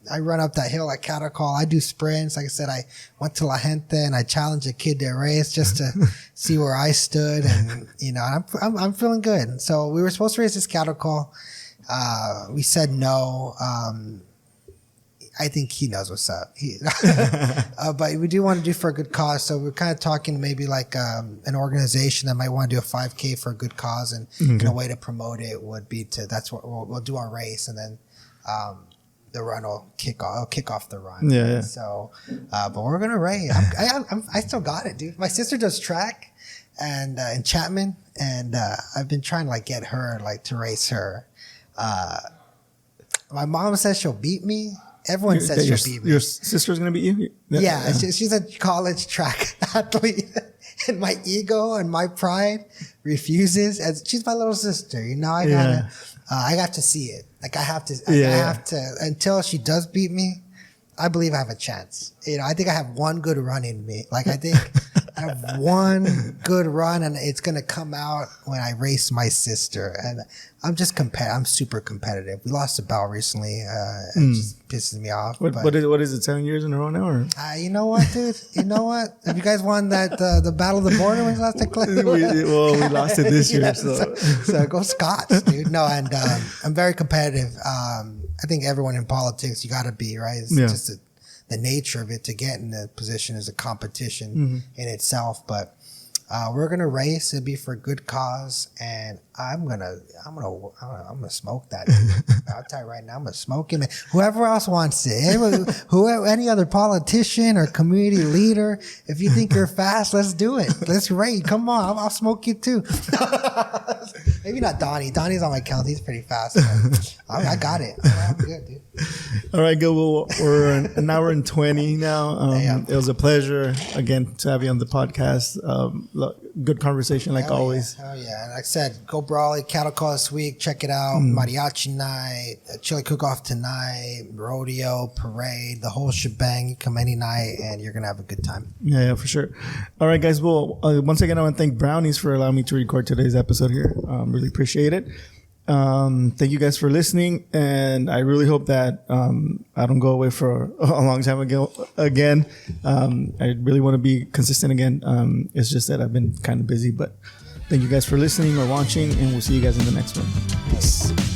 B: I run up that hill at cattle call. I do sprints. Like I said, I went to La Gente and I challenged a kid to race just to see where I stood. And, I'm feeling good. So we were supposed to race this cattle call. We said no. I think he knows what's up. But we do want to do for a good cause. So we're kind of talking maybe like an organization that might want to do a 5K for a good cause. And a way to promote it would be that's what we'll do our race. And then, the run will kick off the run. Yeah. So, but we're gonna race. I still got it, dude. My sister does track, and in Chapman, and I've been trying to get her to race her. My mom says she'll beat me. Everyone says she'll beat me.
A: Your sister's gonna beat you?
B: Yeah. She's a college track athlete, and my ego and my pride refuses. As she's my little sister, I got to see it. I have to, until she does beat me, I believe I have a chance. I think I have one good run in me. I think I have one good run, and it's going to come out when I race my sister. And I'm just I'm super competitive. We lost a bout recently. It just pisses me off.
A: What is it, 7 years in a row now? Or?
B: You know what, dude? You know what? Have you guys won that the Battle of the Border when you lost to Clay?
A: We lost it this year.
B: So go Scots, dude. No, and I'm very competitive. I think everyone in politics, you got to be, right? It's just the nature of it to get in a position is a competition in itself. But we're gonna race. It'll be for a good cause, and I'm gonna smoke that. I'll tell you right now, I'm gonna smoke him. Whoever else wants it, any other politician or community leader, if you think you're fast, let's do it. Let's race. Come on, I'll smoke you too. Maybe not Donnie. Donnie's on my count. He's pretty fast. I got it. I'm good, dude.
A: All right, good. Well, we're an hour and 20 now. It was a pleasure again to have you on the podcast. Good conversation like always.
B: Hell yeah. And like I said, go Brawley, cattle call this week. Check it out. Mariachi night, chili cook-off tonight, rodeo, parade, the whole shebang. You come any night and you're going to have a good time.
A: Yeah, for sure. All right, guys. Well, once again, I want to thank Brownies for allowing me to record today's episode here. Really appreciate it. Thank you guys for listening, and I really hope that I don't go away for a long time again. I really want to be consistent again. It's just that I've been kind of busy, but thank you guys for listening or watching, and we'll see you guys in the next one. Peace.